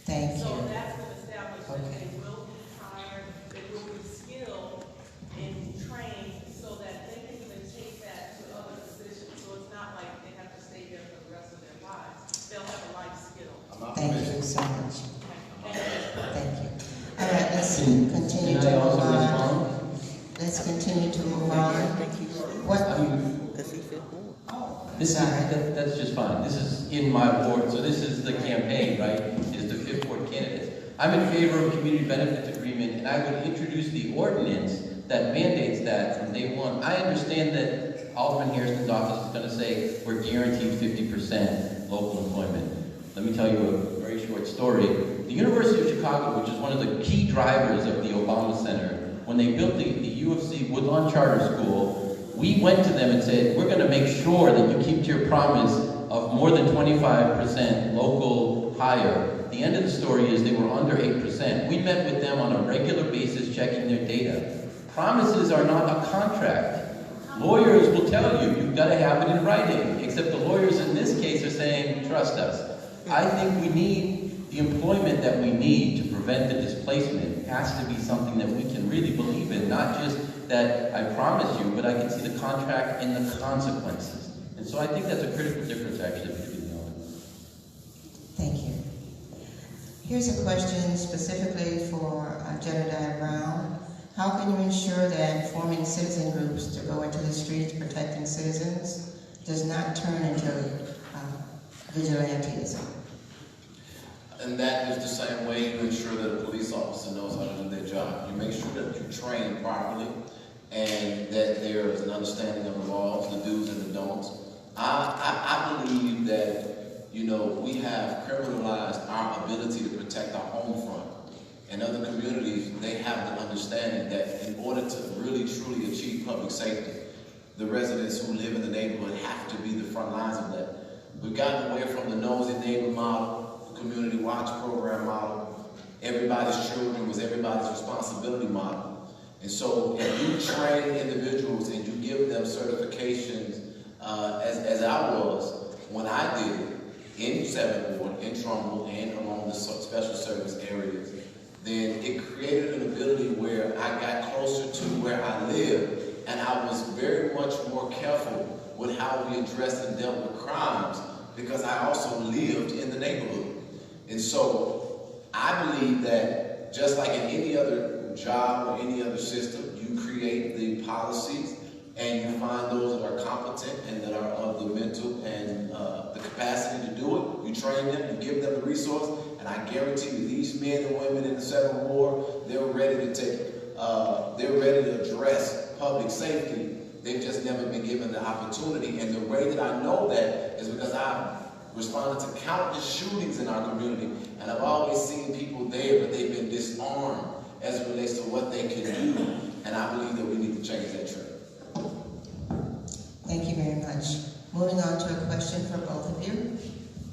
Thank you. So that's been established that they will be hired, they will be skilled and trained so that they can even take that to other positions. So it's not like they have to stay there for the rest of their lives. They'll have a life skill. Thank you so much. Thank you. Thank you. All right, let's continue to move on. Let's continue to move on. That's just fine. This is in my ward, so this is the campaign, right? Is the 5th Ward candidate. I'm in favor of a community benefits agreement, and I would introduce the ordinance that mandates that from day one. I understand that Alderman Hairston's office is going to say we're guaranteed 50% local employment. Let me tell you a very short story. The University of Chicago, which is one of the key drivers of the Obama Center, when they built the U of C Woodlawn Charter School, we went to them and said, we're going to make sure that you keep to your promise of more than 25% local hire. The end of the story is they were under 8%. We met with them on a regular basis checking their data. Promises are not a contract. Lawyers will tell you, you've got to have it in writing, except the lawyers in this case are saying, trust us. I think we need the employment that we need to prevent the displacement has to be something that we can really believe in, not just that I promise you, but I can see the contract and the consequences. And so I think that's a critical difference actually between the two. Thank you. Here's a question specifically for Jedediah Brown. How can you ensure that forming citizen groups to go into the streets protecting citizens does not turn into vigilantism? And that is the same way you ensure that a police officer knows how to do their job. You make sure that you train properly and that there is an understanding of the laws, the do's and the don'ts. I believe that, we have criminalized our ability to protect our home front. In other communities, they have the understanding that in order to really, truly achieve public safety, the residents who live in the neighborhood have to be the front lines of that. We've gotten away from the nosy neighbor model, the community watch program model. Everybody's children was everybody's responsibility model. And so if you train individuals and you give them certifications, as I was when I did it, in 7th Ward, in Trumbull, and along the special service areas, then it created an ability where I got closer to where I live, and I was very much more careful with how we addressed and dealt with crimes because I also lived in the neighborhood. And so I believe that just like in any other job or any other system, you create the policies and you find those that are competent and that are of the mental and the capacity to do it. You train them, you give them the resource, and I guarantee you these men and women in the 7th Ward, they're ready to address public safety. They've just never been given the opportunity. And the way that I know that is because I've responded to countless shootings in our community, and I've always seen people there, but they've been disarmed as it relates to what they can do. And I believe that we need to change that trend. Thank you very much. Moving on to a question for both of you.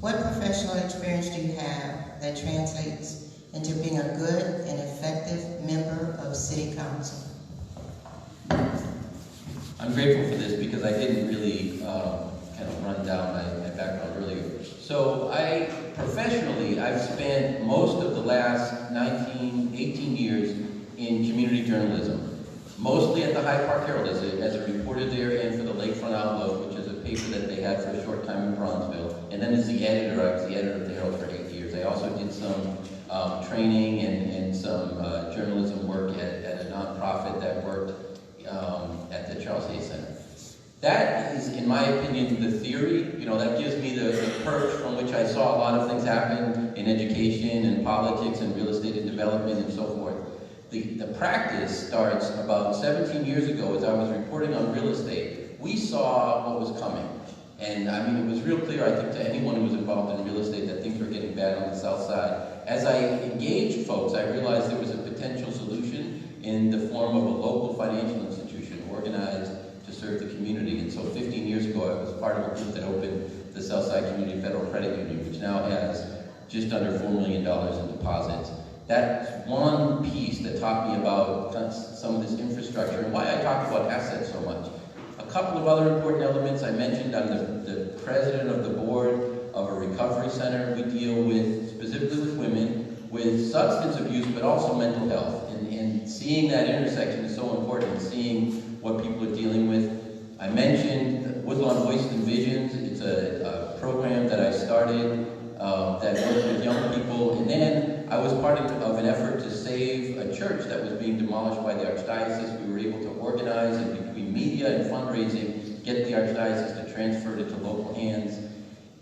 What professional experience do you have that translates into being a good and effective member of City Council? I'm grateful for this because I didn't really kind of run down my background earlier. So I've spent most of the last 18 years in community journalism. Mostly at the Hyde Park Herald as a reporter there and for the Lakefront Outlook, which is a paper that they had for a short time in Bronzeville. And then as the editor, I was the editor of the Herald for 8 years. I also did some training and some journalism work at a nonprofit that worked at the Charles Hay Center. That is, in my opinion, the theory. That gives me the perch from which I saw a lot of things happen in education and politics and real estate and development and so forth. The practice starts about 17 years ago as I was reporting on real estate. We saw what was coming. And it was real clear, I think, to anyone who was involved in real estate that things were getting bad on the South Side. As I engaged folks, I realized there was a potential solution in the form of a local financial institution organized to serve the community. And so 15 years ago, I was part of a group that opened the Southside Community Federal Credit Union, which now has just under $4 million in deposits. That's one piece that taught me about some of this infrastructure and why I talk about assets so much. A couple of other important elements I mentioned. I'm the president of the board of a recovery center. We deal specifically with women with substance abuse, but also mental health. And seeing that intersection is so important, seeing what people are dealing with. I mentioned Woodlawn Voices and Visions. It's a program that I started that worked with young people. And then I was part of an effort to save a church that was being demolished by the Archdiocese. We were able to organize, and between media and fundraising, get the Archdiocese to transfer it to local hands.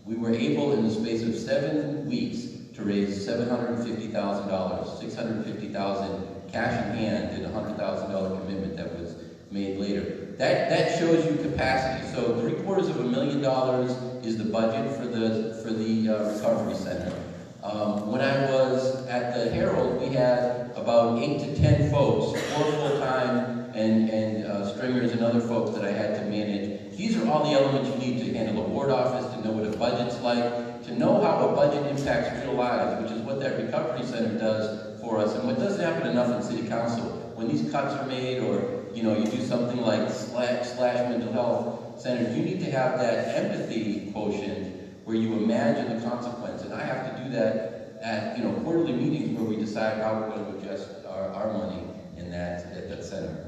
We were able, in the space of 7 weeks, to raise $750,000, $650,000 cash in hand, and a $100,000 commitment that was made later. That shows you capacity. So $750,000 is the budget for the recovery center. When I was at the Herald, we had about 8 to 10 folks, 4 full-time and stringers and other folks that I had to manage. These are all the elements you need to handle a ward office, to know what a budget's like, to know how a budget impacts real lives, which is what that recovery center does for us, and what doesn't happen enough in city council. When these cuts are made, or you do something like slash mental health centers, you need to have that empathy quotient where you imagine the consequence. And I have to do that at quarterly meetings where we decide how we're going to adjust our money in at that center.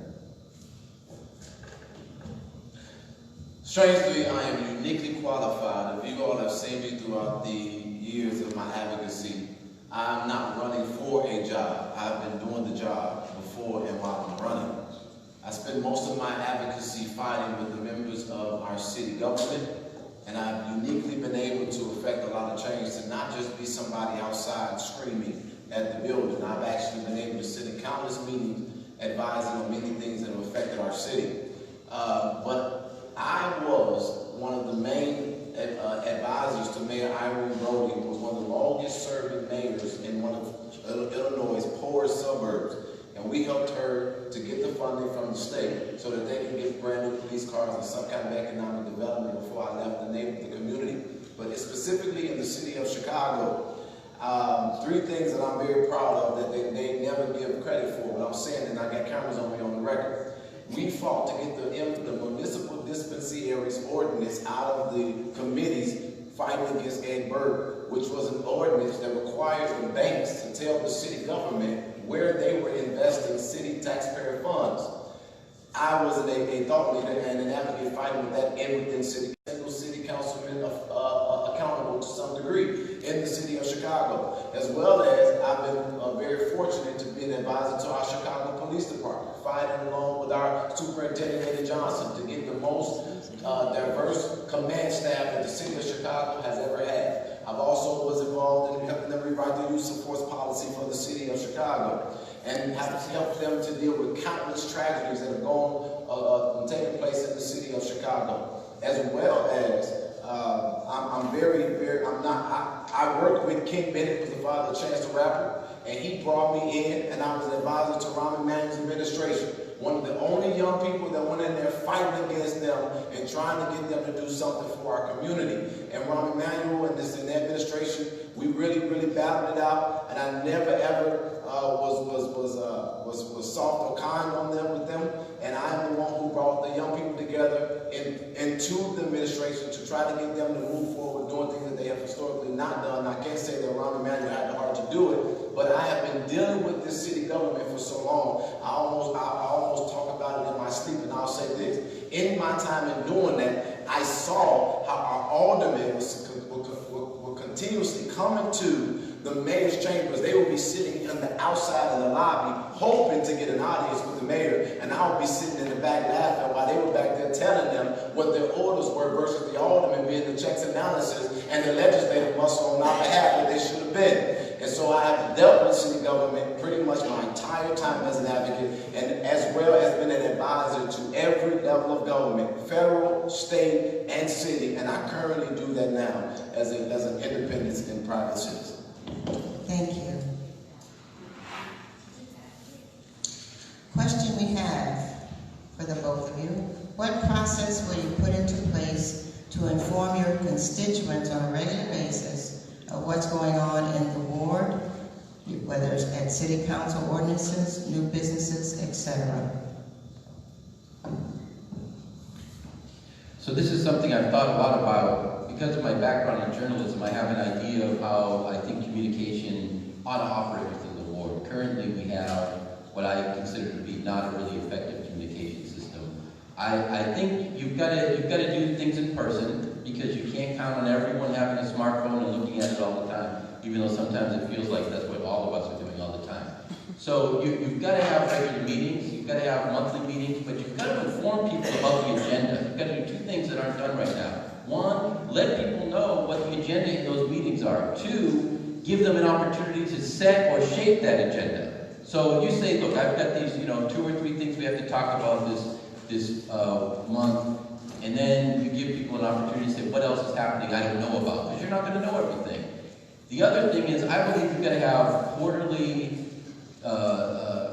Strangely, I am uniquely qualified. If you all have seen me throughout the years of my advocacy, I'm not running for a job. I've been doing the job before and while I'm running. I spend most of my advocacy fighting with the members of our city government, and I've uniquely been able to affect a lot of change, to not just be somebody outside screaming at the building. I've actually been able to sit in countless meetings advising on many things that have affected our city. But I was one of the main advisors to Mayor Irene Brody, who was one of the longest serving mayors in one of Illinois' poorest suburbs. And we helped her to get the funding from the state so that they could get brand new police cars and some kind of economic development before I left the community. But it's specifically in the city of Chicago. 3 things that I'm very proud of that they never give credit for, but I'm saying, and I got cameras on me on the record. We fought to get the municipal dispensaries ordinance out of the committees fighting against Ed Berg, which was an ordinance that required the banks to tell the city government where they were investing city taxpayer funds. I was a thought leader and an advocate fighting with that within single city councilman accountable to some degree in the city of Chicago, as well as I've been very fortunate to be an advisor to our Chicago Police Department, fighting along with our Superintendent Eddie Johnson to get the most diverse command staff that the city of Chicago has ever had. I've also was involved in helping them rewrite the use of force policy for the city of Chicago, and have helped them to deal with countless tragedies that have gone taking place in the city of Chicago, as well as I worked with King Bennett, who's the father of Chance the Rapper, and he brought me in, and I was an advisor to Rahm Emanuel's administration. One of the only young people that went in there fighting against them and trying to get them to do something for our community. And Rahm Emanuel and the administration, we really battled it out, and I never ever was soft or kind on them with them. And I'm the one who brought the young people together into the administration to try to get them to move forward doing things that they have historically not done. I can't say that Rahm Emanuel had the heart to do it, but I have been dealing with this city government for so long. I almost talk about it in my sleep, and I'll say this. In my time in doing that, I saw how our aldermen were continuously coming to the mayor's chambers. They would be sitting on the outside of the lobby, hoping to get an audience with the mayor, and I would be sitting in the back laughing while they were back there telling them what their orders were versus the aldermen being the checks and balances and the legislative muscle on our behalf that they should have been. And so I have dealt with city government pretty much my entire time as an advocate, and as well as been an advisor to every level of government, federal, state, and city, and I currently do that now as an independent and private citizen. Thank you. Question we have for the both of you. What process will you put into place to inform your constituents on a regular basis of what's going on in the ward, whether it's at city council ordinances, new businesses, etc.? So this is something I've thought a lot about. Because of my background in journalism, I have an idea of how I think communication ought to operate within the ward. Currently, we have what I consider to be not a really effective communication system. I think you've got to do things in person, because you can't count on everyone having a smartphone and looking at it all the time, even though sometimes it feels like that's what all of us are doing all the time. So you've got to have regular meetings, you've got to have monthly meetings, but you've got to inform people about the agenda. You've got to do 2 things that aren't done right now. 1, let people know what the agenda in those meetings are. 2, give them an opportunity to set or shape that agenda. So you say, look, I've got these, 2 or 3 things we have to talk about this month, and then you give people an opportunity to say, what else is happening I don't know about? Because you're not going to know everything. The other thing is, I believe you've got to have quarterly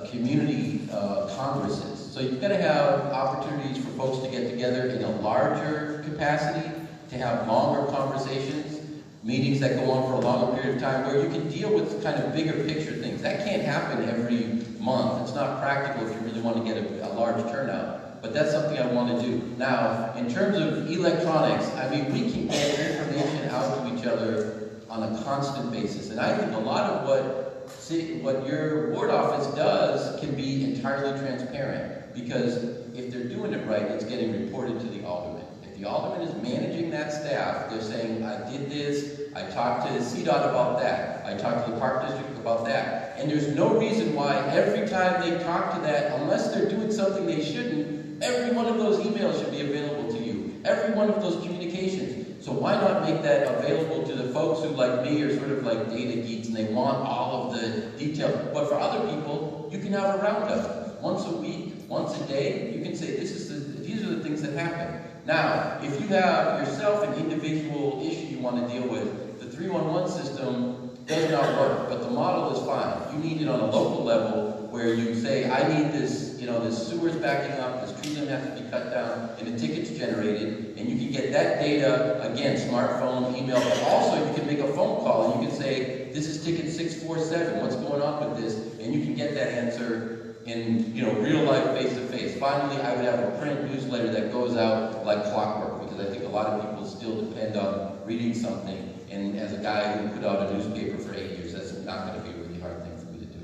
community congresses. So you've got to have opportunities for folks to get together in a larger capacity, to have longer conversations, meetings that go on for a longer period of time, where you can deal with kind of bigger picture things. That can't happen every month. It's not practical if you really want to get a large turnout. But that's something I want to do. Now, in terms of electronics, I mean, we can get information out to each other on a constant basis. And I think a lot of what your ward office does can be entirely transparent, because if they're doing it right, it's getting reported to the alderman. If the alderman is managing that staff, they're saying, I did this, I talked to CDOT about that, I talked to the Park District about that. And there's no reason why every time they talk to that, unless they're doing something they shouldn't, every one of those emails should be available to you. Every one of those communications. So why not make that available to the folks who, like me, are sort of like data geeks and they want all of the details. But for other people, you can have a roundup. Once a week, once a day, you can say, these are the things that happen. Now, if you have yourself an individual issue you want to deal with, the 311 system does not work, but the model is fine. You need it on a local level where you say, I need this, this sewer's backing up, this tree limb has to be cut down, and the ticket's generated, and you can get that data, again, smartphone, email, but also you can make a phone call, and you can say, this is ticket 647, what's going on with this? And you can get that answer in, real life, face-to-face. Finally, I would have a print newsletter that goes out like clockwork, because I think a lot of people still depend on reading something, and as a guy who put out a newspaper for 8 years, that's not going to be a really hard thing for me to do.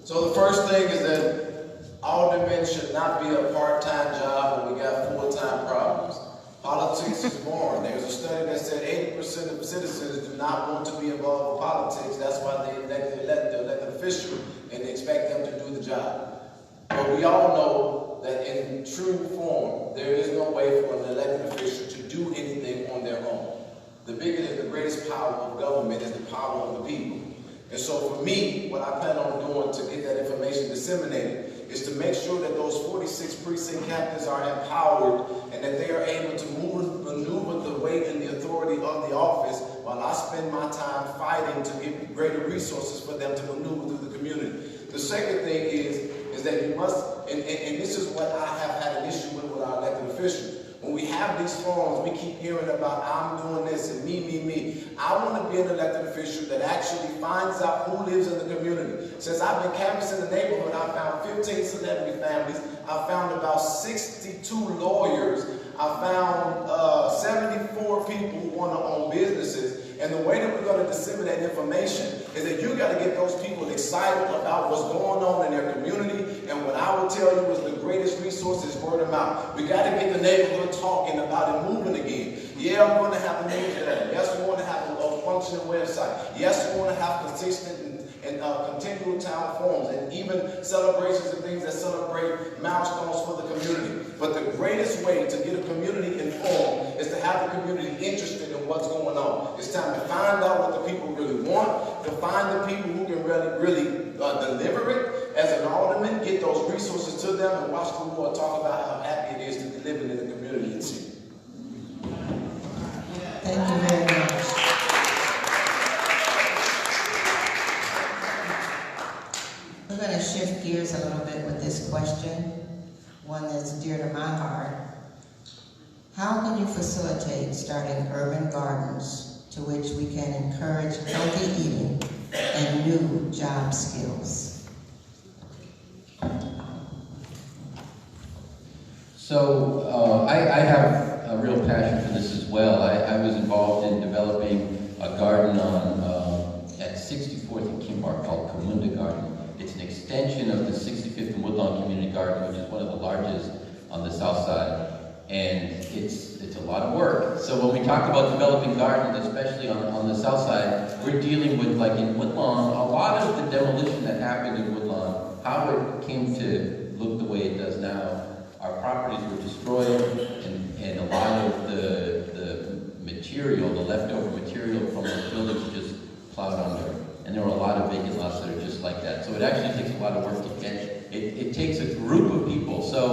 So the first thing is that aldermen should not be a part-time job when we got full-time problems. Politics is boring. There's a study that said 80% of citizens do not want to be involved with politics. That's why they elect the elected official and they expect them to do the job. But we all know that in true form, there is no way for an elected official to do anything on their own. The biggest and the greatest power of government is the power of the people. And so for me, what I plan on doing to get that information disseminated is to make sure that those 46 precinct captains are empowered and that they are able to maneuver the weight and the authority of the office while I spend my time fighting to get greater resources for them to maneuver through the community. The second thing is that you must, and this is what I have had an issue with our elected officials. When we have these forums, we keep hearing about I'm doing this and me. I want to be an elected official that actually finds out who lives in the community. Since I've been canvassing the neighborhood, I found 15 celebrity families. I found about 62 lawyers. I found 74 people who want to own businesses. And the way that we're going to disseminate information is that you got to get those people excited about what's going on in their community. And what I will tell you is the greatest resource is word of mouth. We got to get the neighborhood talking about it moving again. Yeah, we're going to have a newsletter. Yes, we're going to have a functioning website. Yes, we're going to have consistent and continual town forums and even celebrations and things that celebrate milestones for the community. But the greatest way to get a community informed is to have the community interested in what's going on. It's time to find out what the people really want, to find the people who can really deliver it. As an alderman, get those resources to them and watch the world talk about how happy it is to be living in the community and city. Thank you very much. We're going to shift gears a little bit with this question, one that's dear to my heart. How can you facilitate starting urban gardens to which we can encourage healthy eating and new job skills? So I have a real passion for this as well. I was involved in developing a garden at 64th and Kimbar called Kamunda Garden. It's an extension of the 65th and Woodlawn Community Garden, which is one of the largest on the south side. And it's a lot of work. So when we talk about developing gardens, especially on the south side, we're dealing with, like in Woodlawn, a lot of the demolition that happened in Woodlawn, how it came to look the way it does now. Our properties were destroyed, and a lot of the material, the leftover material from those buildings just plowed under. And there were a lot of vacant lots that are just like that. So it actually takes a lot of work to get it. It takes a group of people. So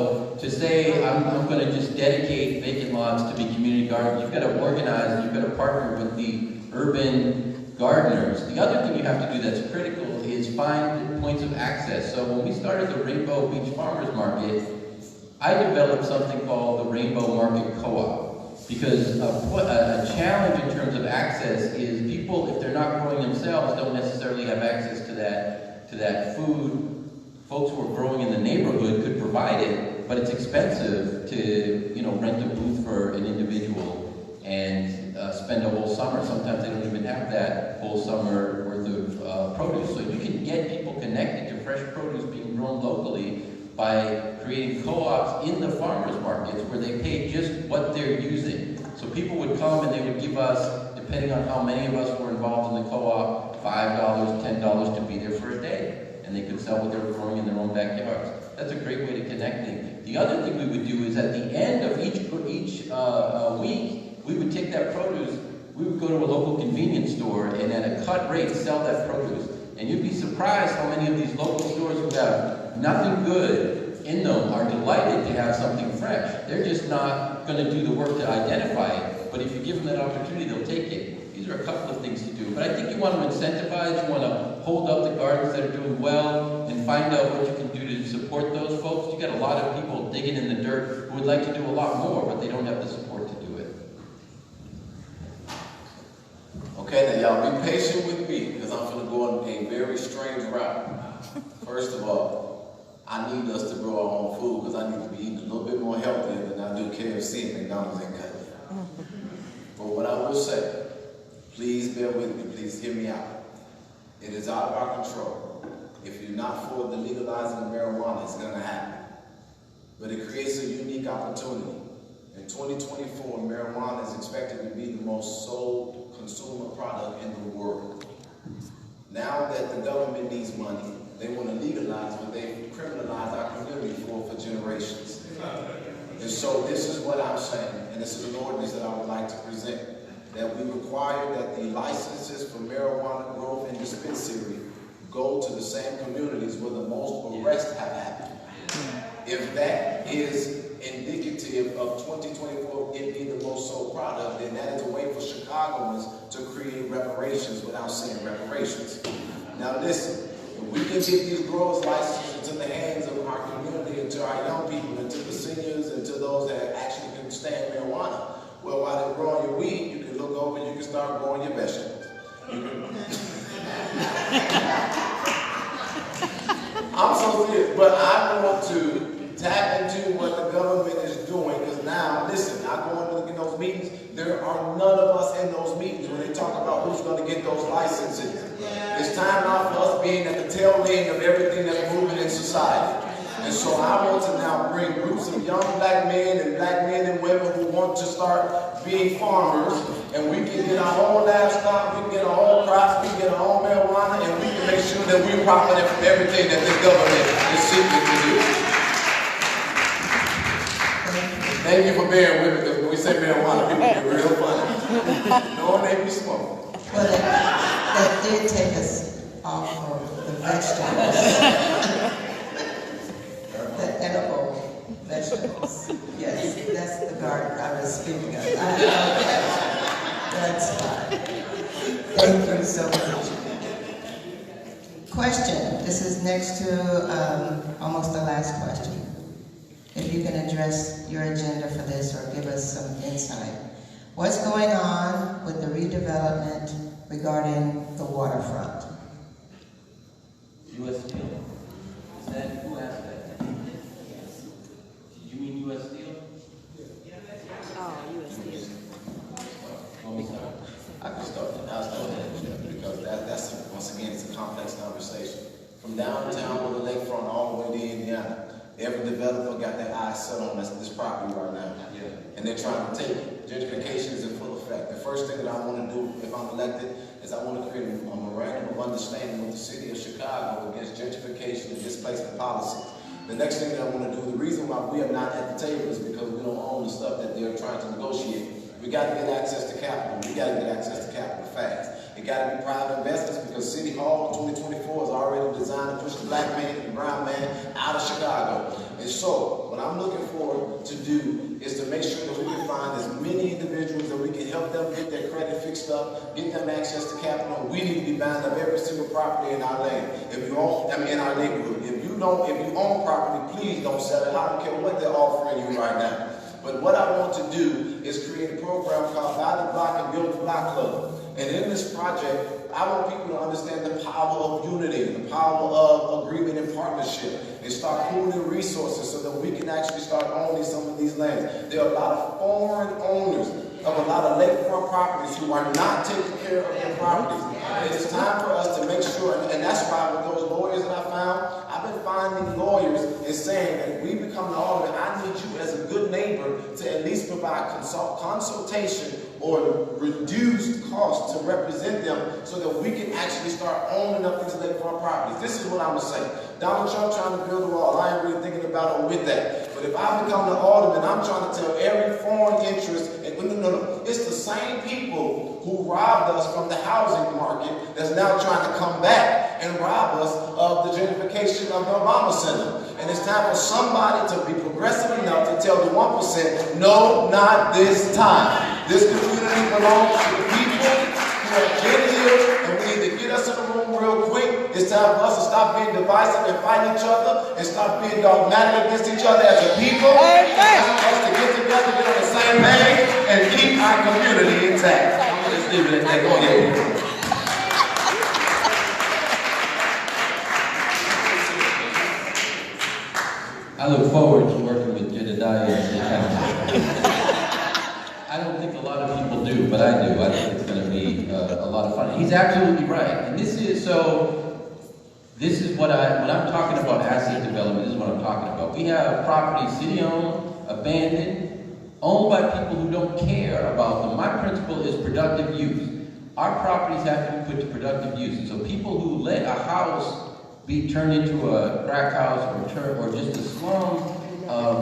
to say I'm going to just dedicate vacant lots to be community gardens, you've got to organize, you've got to partner with the urban gardeners. The other thing you have to do that's critical is find points of access. So when we started the Rainbow Beach Farmers Market, I developed something called the Rainbow Market Co-op, because a challenge in terms of access is people, if they're not growing themselves, don't necessarily have access to that food. Folks who are growing in the neighborhood could provide it, but it's expensive to, you know, rent a booth for an individual and spend a whole summer. Sometimes they don't even have that whole summer worth of produce. So you can get people connected to fresh produce being grown locally by creating co-ops in the farmers markets where they pay just what they're using. So people would come and they would give us, depending on how many of us were involved in the co-op, $5, $10 to be there for a day. And they could sell what they were growing in their own backyards. That's a great way to connecting. The other thing we would do is at the end of each week, we would take that produce, we would go to a local convenience store and at a cut rate sell that produce. And you'd be surprised how many of these local stores who have nothing good in them are delighted to have something fresh. They're just not going to do the work to identify it. But if you give them that opportunity, they'll take it. These are a couple of things to do. But I think you want to incentivize, you want to hold up the gardens that are doing well and find out what you can do to support those folks. You got a lot of people digging in the dirt who would like to do a lot more, but they don't have the support to do it. Okay, now y'all be patient with me, because I'm going to go on a very strange route. First of all, I need us to grow our own food, because I need to be eating a little bit more healthier than I do KFC and McDonald's and Cutler. But what I will say, please bear with me, please hear me out. It is out of our control. If you're not for the legalizing of marijuana, it's going to happen. But it creates a unique opportunity. In 2024, marijuana is expected to be the most sold consumer product in the world. Now that the government needs money, they want to legalize what they've criminalized our community for generations. And so this is what I'm saying, and this is an ordinance that I would like to present, that we require that the licenses for marijuana growth and dispensary go to the same communities where the most arrests have happened. If that is indicative of 2024, it being the most sold product, then that is a way for Chicagoans to create reparations without saying reparations. Now listen, if we can get these growers licenses into the hands of our community, and to our young people, and to the seniors, and to those that actually can stand marijuana, well, while they're growing your weed, you can look over and you can start growing your vegetables. I'm so serious, but I want to tap into what the government is doing, because now, listen, I go and look in those meetings, there are none of us in those meetings when they talk about who's going to get those licenses. It's time now for us being at the tail end of everything that's moving in society. And so I want to now bring groups of young black men and women who want to start being farmers, and we can get our own livestock, we can get our own crops, we can get our own marijuana, and we can make sure that we're profiting from everything that this government is seeking to do. Thank you for bearing with me, because when we say marijuana, people get real funny. Knowing they be smoking. Well, that did take us off of the vegetables. The edible vegetables. Yes, that's the garden I was speaking of. That's fine. Thank you so much. Question. This is next to almost the last question. If you can address your agenda for this or give us some insight. What's going on with the redevelopment regarding the waterfront? U.S. Steel? Is that, who asked that? Did you mean U.S. Steel? Oh, U.S. Steel. Want me to start? I can start that, because that's once again, it's a complex conversation. From downtown to the lakefront all the way to Indiana, every developer got their eyes set on this property right now. Yeah. And they're trying to take it. Gentrification is in full effect. The first thing that I want to do if I'm elected is I want to create a memorandum of understanding with the city of Chicago against gentrification and displacement policies. The next thing that I want to do, the reason why we are not at the table is because we don't own the stuff that they're trying to negotiate. We got to get access to capital. We got to get access to capital fast. It got to be private investments, because City Hall in 2024 is already designed to push the black man and the brown man out of Chicago. And so, what what I'm looking forward to do is to make sure that we can find as many individuals that we can help them get their credit fixed up, get them access to capital. We need to be buying up every single property in our land. If you own, in our neighborhood. If you own property, please don't sell it. I don't care what they're offering you right now. But what I want to do is create a program called Buy the Block and Build the Block Club. And in this project, I want people to understand the power of unity, the power of agreement and partnership, and start pooling resources so that we can actually start owning some of these lands. There are a lot of foreign owners of a lot of lakefront properties who are not taking care of their properties. And it's time for us to make sure, and that's why with those lawyers that I found, I've been finding lawyers and saying that if we become the alderman, I need you as a good neighbor to at least provide consultation or reduced costs to represent them so that we can actually start owning up these lakefront properties. This is what I'm going to say. Donald Trump trying to build a wall. I ain't really thinking about it with that. But if I become the alderman, I'm trying to tell every foreign interest, and no, it's the same people who robbed us from the housing market that's now trying to come back and rob us of the gentrification of the Obama Center. And it's time for somebody to be progressive enough to tell the 1%, no, not this time. This community belongs to the people who have been here, and we need to get us in the room real quick. It's time for us to stop being divisive and fight each other and stop being dogmatic against each other as a people. It's time for us to get together, get on the same page, and keep our community intact. I'm going to just leave it at that. Go ahead. I look forward to working with Jedediah and State Council. I don't think a lot of people do, but I do. I think it's going to be a lot of fun. He's absolutely right. And this is what when I'm talking about asset development, this is what I'm talking about. We have property city-owned, abandoned, owned by people who don't care about them. My principle is productive use. Our properties have to be put to productive use. And so people who let a house be turned into a crack house or just a slum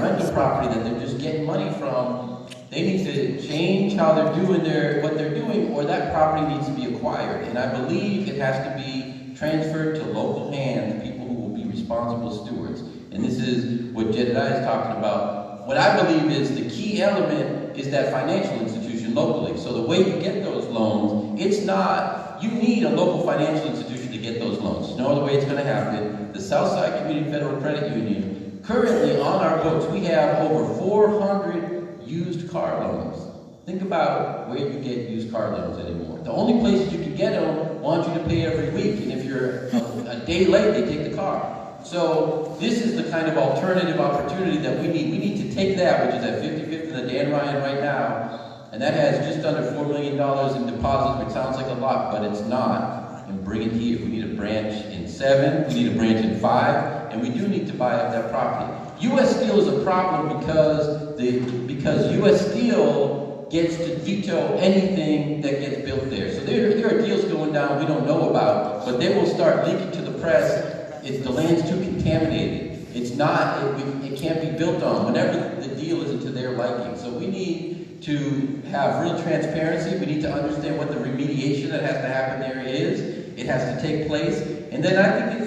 rental property that they're just getting money from, they need to change how they're doing what they're doing, or that property needs to be acquired. And I believe it has to be transferred to local hands, people who will be responsible stewards. And this is what Jedediah is talking about. What I believe is the key element is that financial institution locally. So the way you get those loans, it's not, you need a local financial institution to get those loans. There's no other way it's going to happen. The Southside Community Federal Credit Union, currently on our books, we have over 400 used car loans. Think about where you get used car loans anymore. The only places you can get them want you to pay every week, and if you're a day late, they take the car. So this is the kind of alternative opportunity that we need. We need to take that, which is at 55th and the Dan Ryan right now, and that has just under $4 million in deposits, which sounds like a lot, but it's not, and bring it here. We need a branch in 7, we need a branch in 5, and we do need to buy up that property. U.S. Steel is a problem because U.S. Steel gets to veto anything that gets built there. So there are deals going down we don't know about, but they will start leaking to the press. The land's too contaminated. It's not, it can't be built on whenever the deal isn't to their liking. So we need to have real transparency. We need to understand what the remediation that has to happen there is. It has to take place. And then I think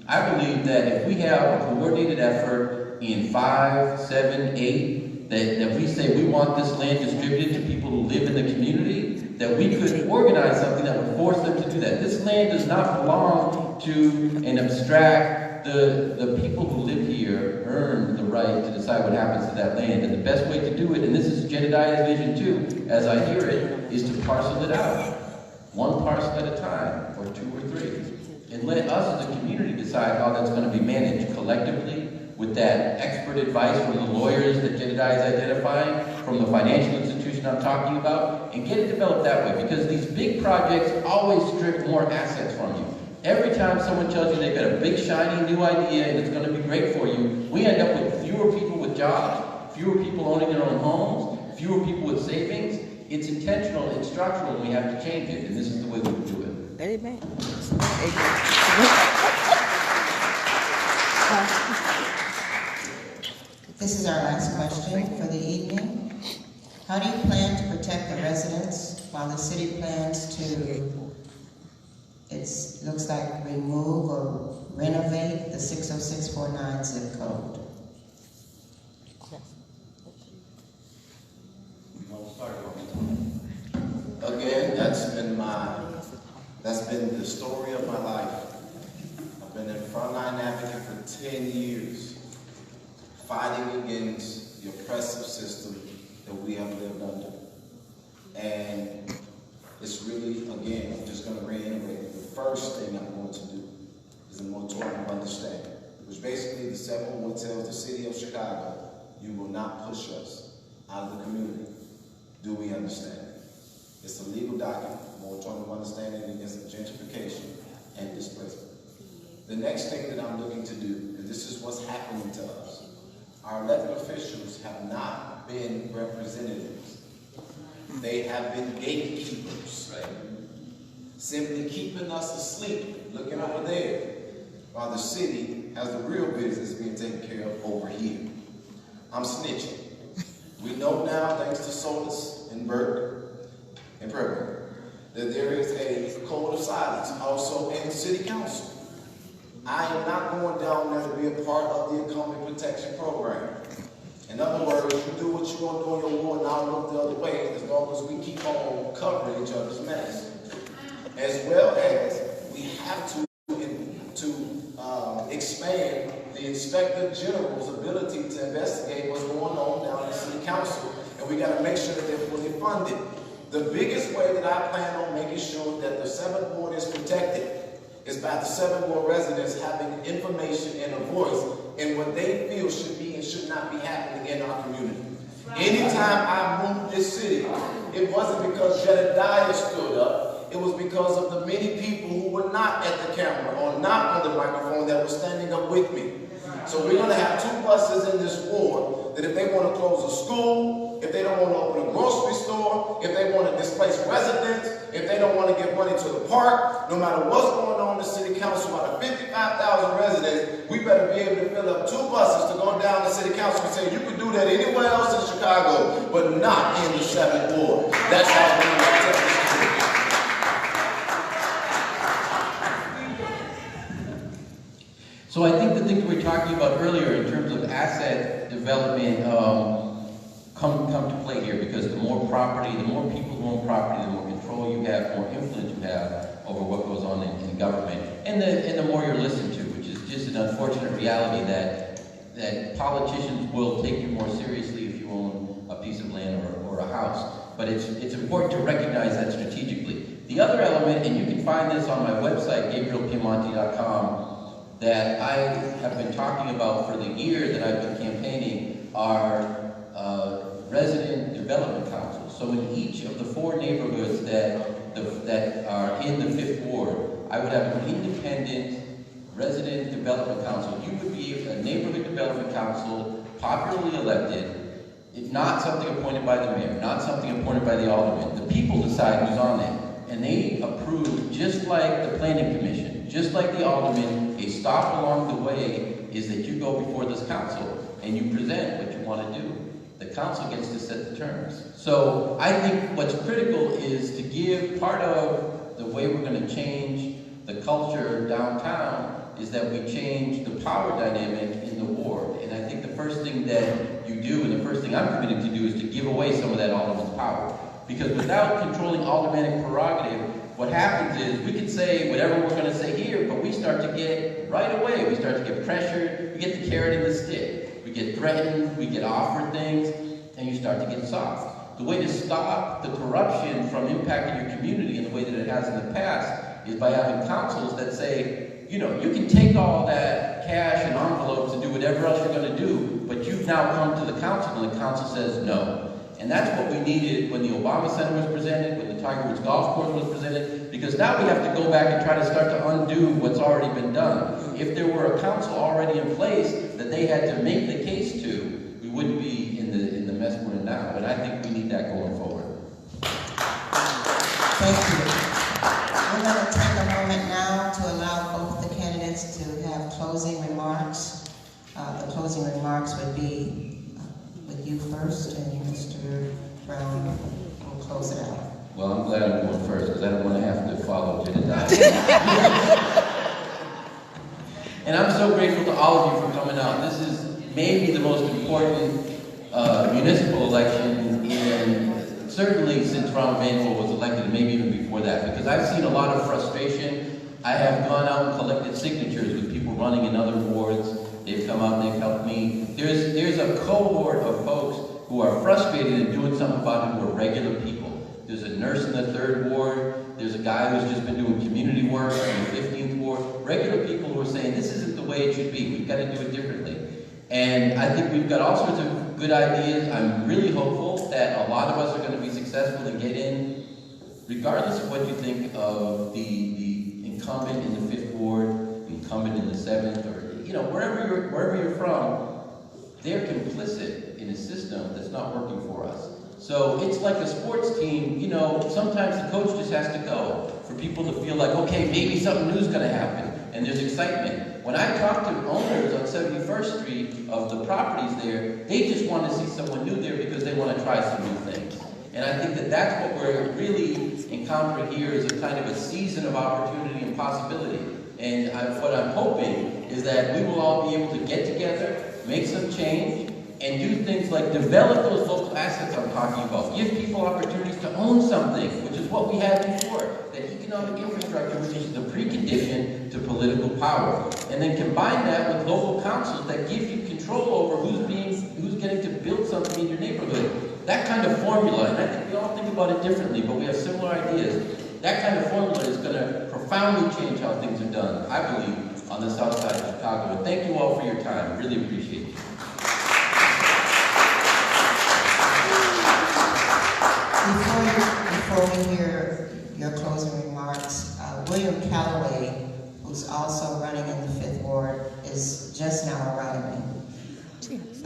I believe that if we have a coordinated effort in 5, 7, 8, that we say we want this land distributed to people who live in the community, that we could organize something that would force them to do that. This land does not belong to an abstract, the people who live here earn the right to decide what happens to that land. And the best way to do it, and this is Jedediah's vision too, as I hear it, is to parcel it out. One parcel at a time, or 2 or 3. And let us as a community decide how that's going to be managed collectively with that expert advice from the lawyers that Jedediah is identifying, from the financial institution I'm talking about, and get it developed that way. Because these big projects always strip more assets from you. Every time someone tells you they've got a big, shiny, new idea and it's going to be great for you, we end up with fewer people with jobs, fewer people owning their own homes, fewer people with savings. It's intentional, it's structural, and we have to change it, and this is the way we do it. Amen. This is our last question for the evening. How do you plan to protect the residents while the city plans to, it looks like remove or renovate the 60649 zip code? Again, that's been the story of my life. I've been a frontline advocate for 10 years, fighting against the oppressive system that we have lived under. And it's really, again, I'm just going to reiterate, the first thing I'm going to do is a moratorium of understanding, which basically the 7-1 tells the city of Chicago, you will not push us out of the community. Do we understand? It's a legal document, moratorium of understanding against gentrification and displacement. The next thing that I'm looking to do, and this is what's happening to us, our elected officials have not been representatives. They have been gatekeepers, right? Simply keeping us asleep, looking over there, while the city has the real business being taken care of over here. I'm snitching. We know now, thanks to Solis and Burke and Purple, that there is a code of silence also in City Council. I am not going down there to be a part of the incumbent protection program. In other words, you do what you're going to do in your ward, and I'll look the other way, as long as we keep on covering each other's mess. As well as we have to expand the Inspector General's ability to investigate what's going on down in the City Council, and we got to make sure that they're fully funded. The biggest way that I plan on making sure that the 7th Ward is protected is by the 7th Ward residents having information and a voice in what they feel should be and should not be happening in our community. Anytime I moved this city, it wasn't because Jedediah stood up. It was because of the many people who were not at the camera or not on the microphone that were standing up with me. So we're going to have 2 buses in this ward that if they want to close a school, if they don't want to open a grocery store, if they want to displace residents, if they don't want to give money to the park, no matter what's going on in the city council, out of 55,000 residents, we better be able to fill up 2 buses to go down to city council and say, you can do that anywhere else in Chicago, but not in the 7th Ward. That's how we're going to tell this story. So I think the things we were talking about earlier in terms of asset development come to play here, because the more property, the more people who own property, the more control you have, the more influence you have over what goes on in government, and the more you're listened to, which is just an unfortunate reality that politicians will take you more seriously if you own a piece of land or a house. But it's important to recognize that strategically. The other element, and you can find this on my website, GabrielPiemonte.com, that I have been talking about for the year that I've been campaigning are resident development councils. So in each of the 4 neighborhoods that are in the 5th Ward, I would have an independent resident development council. You would be a neighborhood development council, popularly elected. It's not something appointed by the mayor, not something appointed by the alderman. The people decide who's on there. And they approve, just like the planning commission, just like the alderman. A stop along the way is that you go before this council and you present what you want to do. The council gets to set the terms. So I think what's critical is to give part of the way we're going to change the culture downtown is that we change the power dynamic in the ward. And I think the first thing that you do, and the first thing I'm committed to do, is to give away some of that alderman's power. Because without controlling aldermanic prerogative, what happens is we can say whatever we're going to say here, but we start to get, right away, we start to get pressured, we get the carrot and the stick. We get threatened, we get offered things, and you start to get soft. The way to stop the corruption from impacting your community in the way that it has in the past is by having councils that say, you know, you can take all that cash and envelopes and do whatever else you're going to do, but you've now come to the council, and the council says no. And that's what we needed when the Obama Center was presented, when the Tiger Woods Golf Course was presented, because now we have to go back and try to start to undo what's already been done. If there were a council already in place that they had to make the case to, we wouldn't be in the mess we're in now. But I think we need that going forward. Thank you. We're going to take a moment now to allow both the candidates to have closing remarks. The closing remarks would be with you first, and Mr. Brown will close it out. Well, I'm glad I'm going first, because I don't want to have to follow Jedediah. all of you for coming out. This is maybe the most important municipal election in, certainly since Ron Emanuel was elected, and maybe even before that, because I've seen a lot of frustration. I have gone out and collected signatures with people running in other wards. They've come out and they've helped me. There's a cohort of folks who are frustrated and doing something about it who are regular people. There's a nurse in the 3rd ward. There's a guy who's just been doing community work in the 15th ward. Regular people who are saying, this isn't the way it should be. We've got to do it differently. And I think we've got all sorts of good ideas. I'm really hopeful that a lot of us are going to be successful and get in, regardless of what you think of the incumbent in the 5th ward, the incumbent in the 7th, or wherever you're from. They're complicit in a system that's not working for us. So it's like a sports team, sometimes the coach just has to go for people to feel like, okay, maybe something new is going to happen, and there's excitement. When I talk to owners on 71st Street of the properties there, they just want to see someone new there because they want to try some new things. And I think that that's what we're really encountering here, is a kind of a season of opportunity and possibility. And what I'm hoping is that we will all be able to get together, make some change, and do things like develop those local assets I'm talking about. Give people opportunities to own something, which is what we had before. That economic infrastructure, which is the precondition to political power. And then combine that with local councils that give you control over who's getting to build something in your neighborhood. That kind of formula, and I think we all think about it differently, but we have similar ideas. That kind of formula is going to profoundly change how things are done, I believe, on the south side of Chicago. And thank you all for your time. Really appreciate it. Before we hear your closing remarks, William Calloway, who's also running in the 5th Ward, is just now arriving.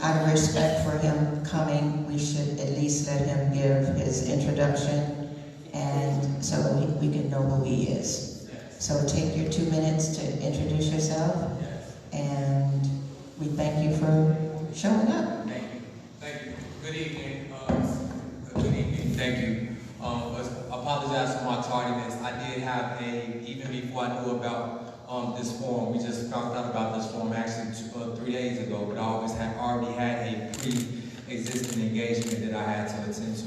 Out of respect for him coming, we should at least let him give his introduction, and so we can know who he is. So take your 2 minutes to introduce yourself, and we thank you for showing up. Thank you. Thank you. Good evening. Thank you. Apologize for my tardiness. I did have even before I knew about this forum, we just found out about this forum actually 3 days ago, but I already had a pre-existing engagement that I had to attend to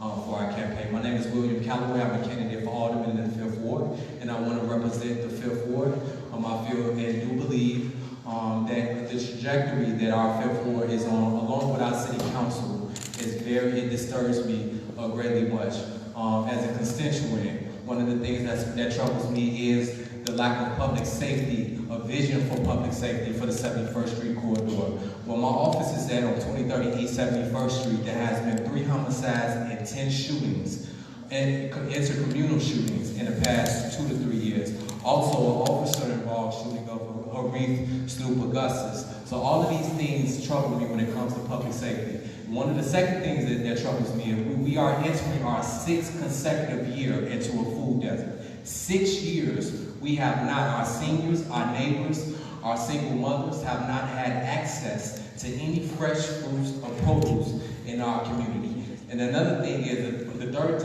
for our campaign. My name is William Calloway. I'm a candidate for Alderman in the 5th Ward, and I want to represent the 5th Ward. I feel and do believe that the trajectory that our 5th Ward is on, along with our City Council, it disturbs me greatly much. As a constituent, one of the things that troubles me is the lack of public safety, a vision for public safety for the 71st Street corridor. Well, my office is at on 2030 East 71st Street. There has been 3 homicides and 10 shootings, and intercommunal shootings in the past 2 to 3 years. Also, an officer involved shooting of Harith Snoop Augustus. So all of these things trouble me when it comes to public safety. One of the second things that troubles me is we are entering our 6th consecutive year into a food desert. 6 years we have not, our seniors, our neighbors, our single mothers have not had access to any fresh fruits or produce in our community. And another thing is, the third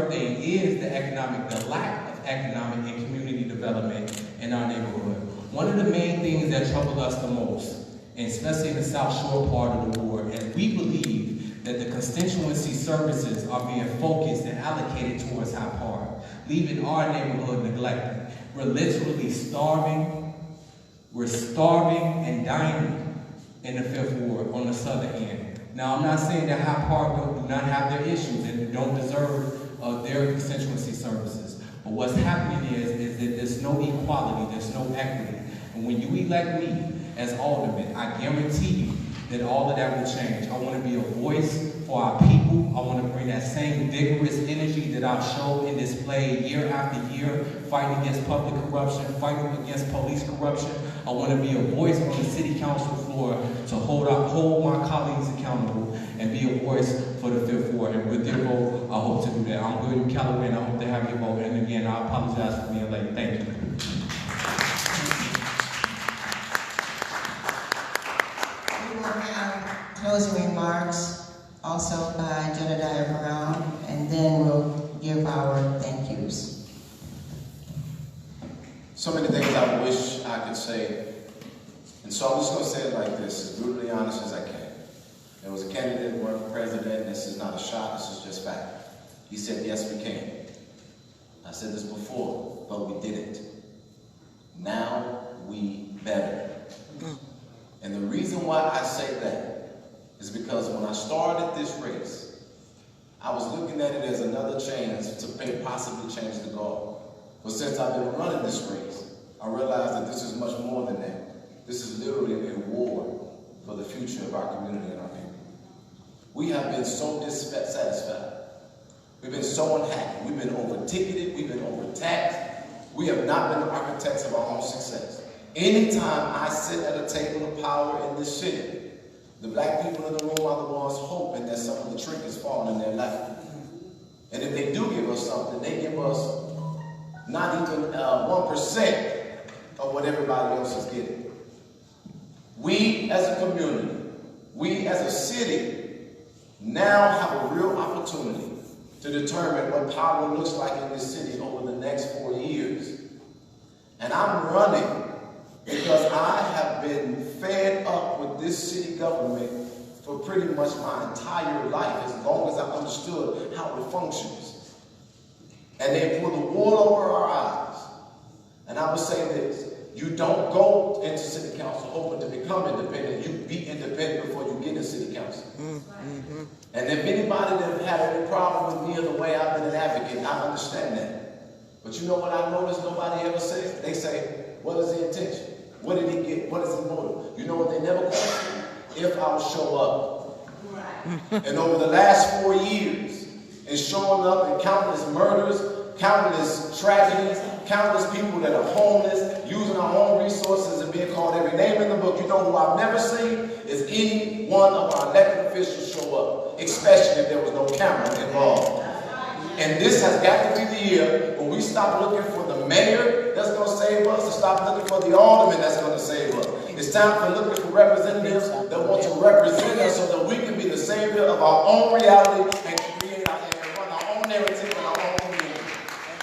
thing is the lack of economic and community development in our neighborhood. One of the main things that trouble us the most, and especially in the South Shore part of the ward, and we believe that the constituency services are being focused and allocated towards Hyde Park, leaving our neighborhood neglected. We're literally starving. We're starving and dying in the 5th Ward on the southern end. Now, I'm not saying that Hyde Park do not have their issues and don't deserve their constituency services. But what's happening is that there's no equality, there's no equity. And when you elect me as alderman, I guarantee you that all of that will change. I want to be a voice for our people. I want to bring that same vigorous energy that I've shown and displayed year after year, fighting against public corruption, fighting against police corruption. I want to be a voice on the city council floor to hold my colleagues accountable and be a voice for the 5th Ward. And with their vote, I hope to do that. I'm William Calloway, and I hope to have your vote. And again, I apologize for being late. Thank you. Closing remarks, also by Jedediah Brown, and then we'll give our thank yous. So many things I wish I could say, and so I'm just going to say it like this, as brutally honest as I can. There was a candidate who ran for president, and this is not a shot, this is just fact. He said, yes, we can. I said this before, but we didn't. Now we better. And the reason why I say that is because when I started this race, I was looking at it as another chance to possibly change the guard. But since I've been running this race, I realized that this is much more than that. This is literally a war for the future of our community and our people. We have been so dissatisfied. We've been so unhappy. We've been over-ticketed. We've been over-taxed. We have not been the architects of our own success. Anytime I sit at a table of power in this city, the black people in the room are the ones hoping that some of the trinkets fall in their lap. And if they do give us something, they give us not even 1% of what everybody else is getting. We as a community, we as a city, now have a real opportunity to determine what power looks like in this city over the next 4 years. And I'm running because I have been fed up with this city government for pretty much my entire life, as long as I understood how it functions. And they pulled the wool over our eyes. And I would say this, you don't go into city council hoping to become independent, you be independent before you get in city council. And if anybody that had any problem with me or the way I've been an advocate, I understand that. But you know what I noticed nobody ever says? They say, what is the intention? What did he get? What is his motive? You know what they never question? If I'll show up. Right. And over the last 4 years, in showing up in countless murders, countless tragedies, countless people that are homeless, using our own resources and being called every name in the book, you know who I've never seen is any one of our elected officials show up, especially if there was no camera involved. And this has got to be the year when we stop looking for the mayor that's going to save us and stop looking for the alderman that's going to save us. It's time for looking for representatives that want to represent us so that we can be the savior of our own reality and create and run our own narrative in our own community.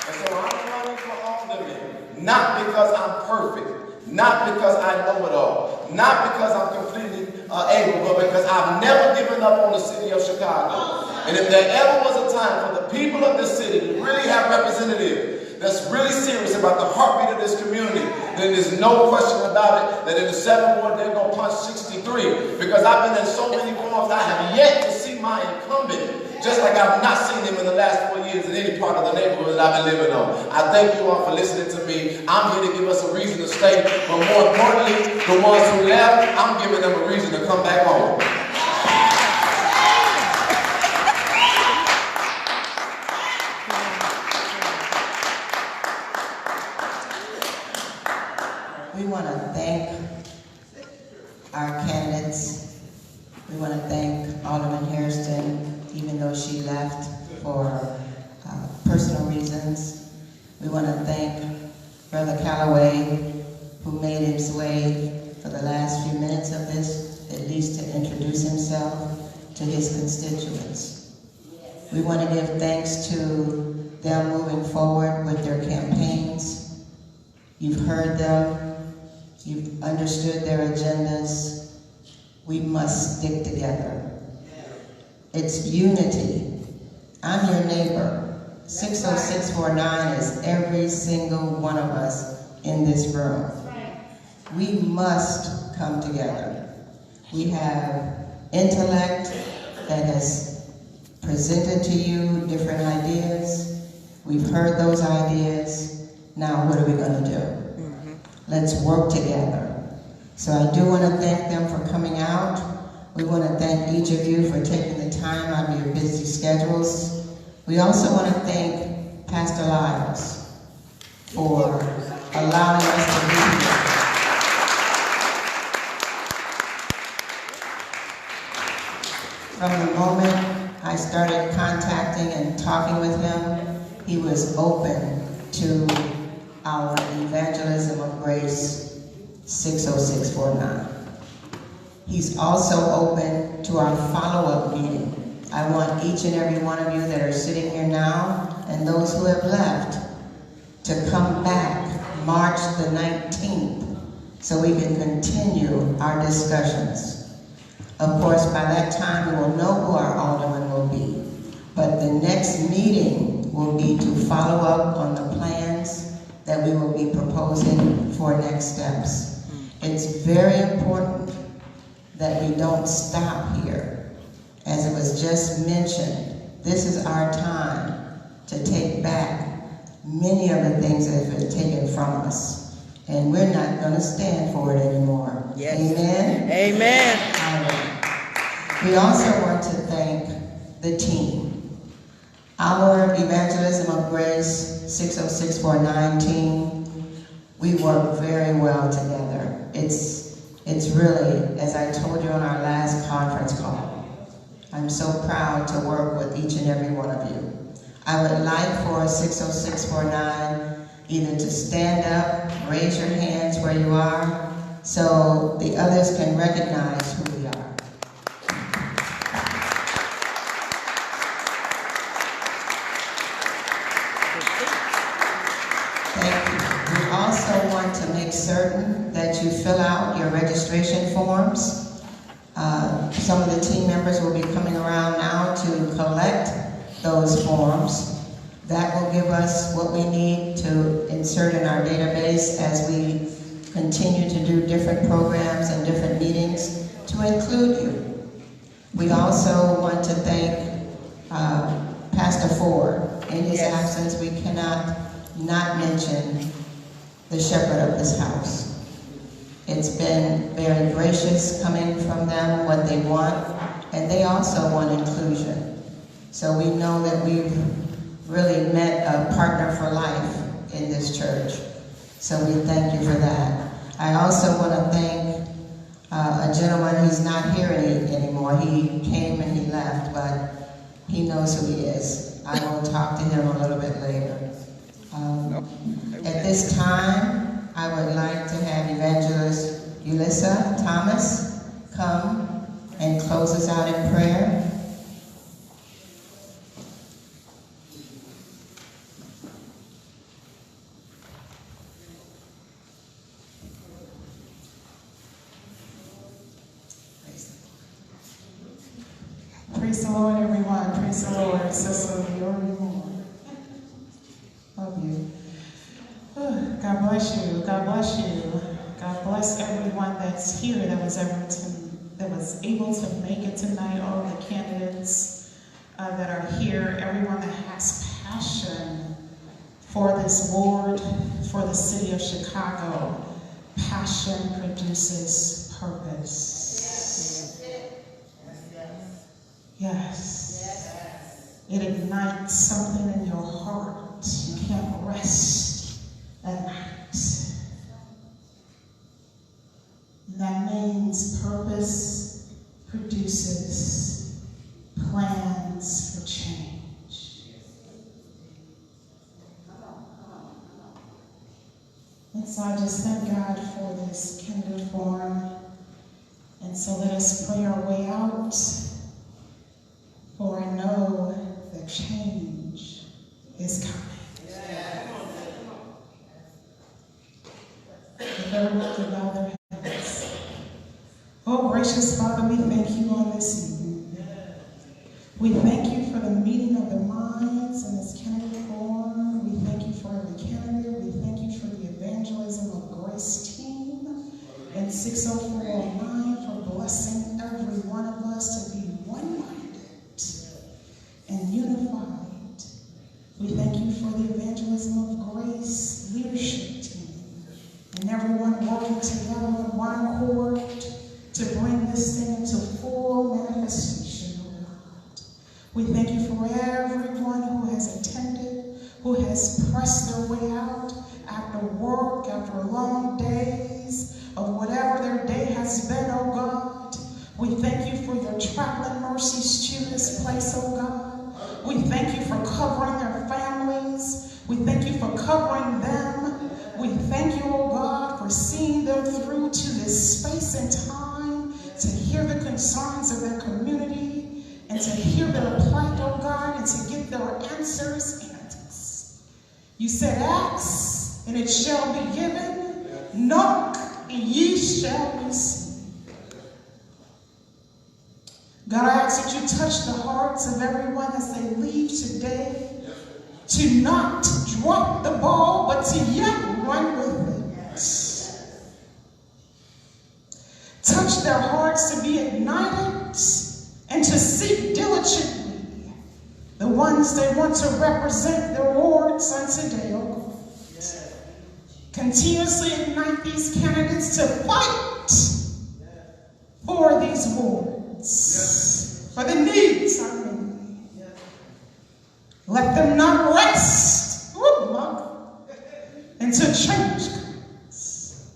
And so I'm running for alderman, not because I'm perfect, not because I know it all, not because I'm completely able, but because I've never given up on the city of Chicago. And if there ever was a time for the people of this city to really have representatives that's really serious about the heartbeat of this community, then there's no question about it that in the 7th Ward they're going to punch 63. Because I've been in so many forums, I have yet to see my incumbent, just like I've not seen him in the last 4 years in any part of the neighborhood that I've been living on. I thank you all for listening to me. I'm here to give us a reason to stay, but more importantly, the ones who left, I'm giving them a reason to come back home. We want to thank our candidates. We want to thank Alderman Hairston, even though she left for personal reasons. We want to thank Brother Calloway, who made his way for the last few minutes of this, at least to introduce himself to his constituents. We want to give thanks to them moving forward with their campaigns. You've heard them. You've understood their agendas. We must stick together. It's unity. I'm your neighbor. 60649 is every single one of us in this room. We must come together. We have intellect that has presented to you different ideas. We've heard those ideas. Now what are we going to do? Let's work together. So I do want to thank them for coming out. We want to thank each of you for taking the time out of your busy schedules. We also want to thank Pastor Lyles for allowing us to be here. From the moment I started contacting and talking with him, he was open to our Evangelism of Grace 60649. He's also open to our follow-up meeting. I want each and every one of you that are sitting here now and those who have left to come back March the 19th so we can continue our discussions. Of course, by that time, we will know who our alderman will be. But the next meeting will be to follow up on the plans that we will be proposing for next steps. It's very important that we don't stop here. As it was just mentioned, this is our time to take back many of the things that have been taken from us. And we're not going to stand for it anymore. Yes. Amen? Amen. All right. We also want to thank the team. Our Evangelism of Grace 60649 team, we work very well together. It's really, as I told you on our last conference call, I'm so proud to work with each and every one of you. I would like for 60649 either to stand up, raise your hands where you are, so the others can recognize who we are. Thank you. We also want to make certain that you fill out your registration forms. Some of the team members will be coming around now to collect those forms. That will give us what we need to insert in our database as we continue to do different programs and different meetings to include you. We also want to thank Pastor Ford. In his absence, we cannot not mention the shepherd of this house. It's been very gracious coming from them, what they want, and they also want inclusion. So we know that we've really met a partner for life in this church. So we thank you for that. I also want to thank a gentleman who's not here anymore. He came and he left, but he knows who he is. I will talk to him a little bit later. At this time, I would like to have Evangelist Ulissa Thomas come and close us out in prayer. Praise the Lord, everyone. Praise the Lord. Sister, love you. God bless you. God bless you. God bless everyone that's here that was able to make it tonight. All the candidates that are here. Everyone that has passion for this ward, for the city of Chicago. Passion produces purpose. Yes. It ignites something in your heart. You can't rest at night. That means purpose produces plans for change. And so I just thank God for this kindred forum. And so let us pray our way out. For I know that change is coming. If everyone could bow their heads. Oh, gracious Father, we thank you on this evening. We thank you for the meeting of the minds in this candidate forum. We thank you for every candidate. We thank you for the Evangelism of Grace team and 60409 for blessing every one of us to be one-minded and unified. We thank you for the Evangelism of Grace leadership team and everyone working together in one accord to bring this thing into full manifestation, oh God. We thank you for everyone who has attended, who has pressed their way out after work, after long days of whatever their day has been, oh God. We thank you for your traveling mercies to this place, oh God. We thank you for covering their families. We thank you for covering them. We thank you, oh God, for seeing them through to this space and time to hear the concerns of their community and to hear their plight, oh God, and to get their answers. You said, ask, and it shall be given. Knock, and ye shall receive. God, I ask that you touch the hearts of everyone as they leave today, to not drop the ball, but to yet run with it. Touch their hearts to be ignited and to seek diligently the ones they want to represent their wards on today, oh God. Continuously ignite these candidates to fight for these wards, for the needs are many. Let them not rest, oh my God, until change comes.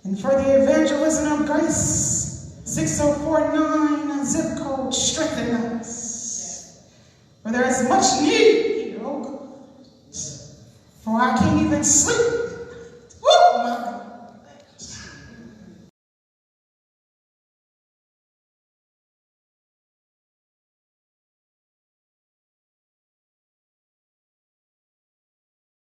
And for the evangelism of grace, 6049 zip code, strengthen us. For there is much need here, oh God. For I can't even sleep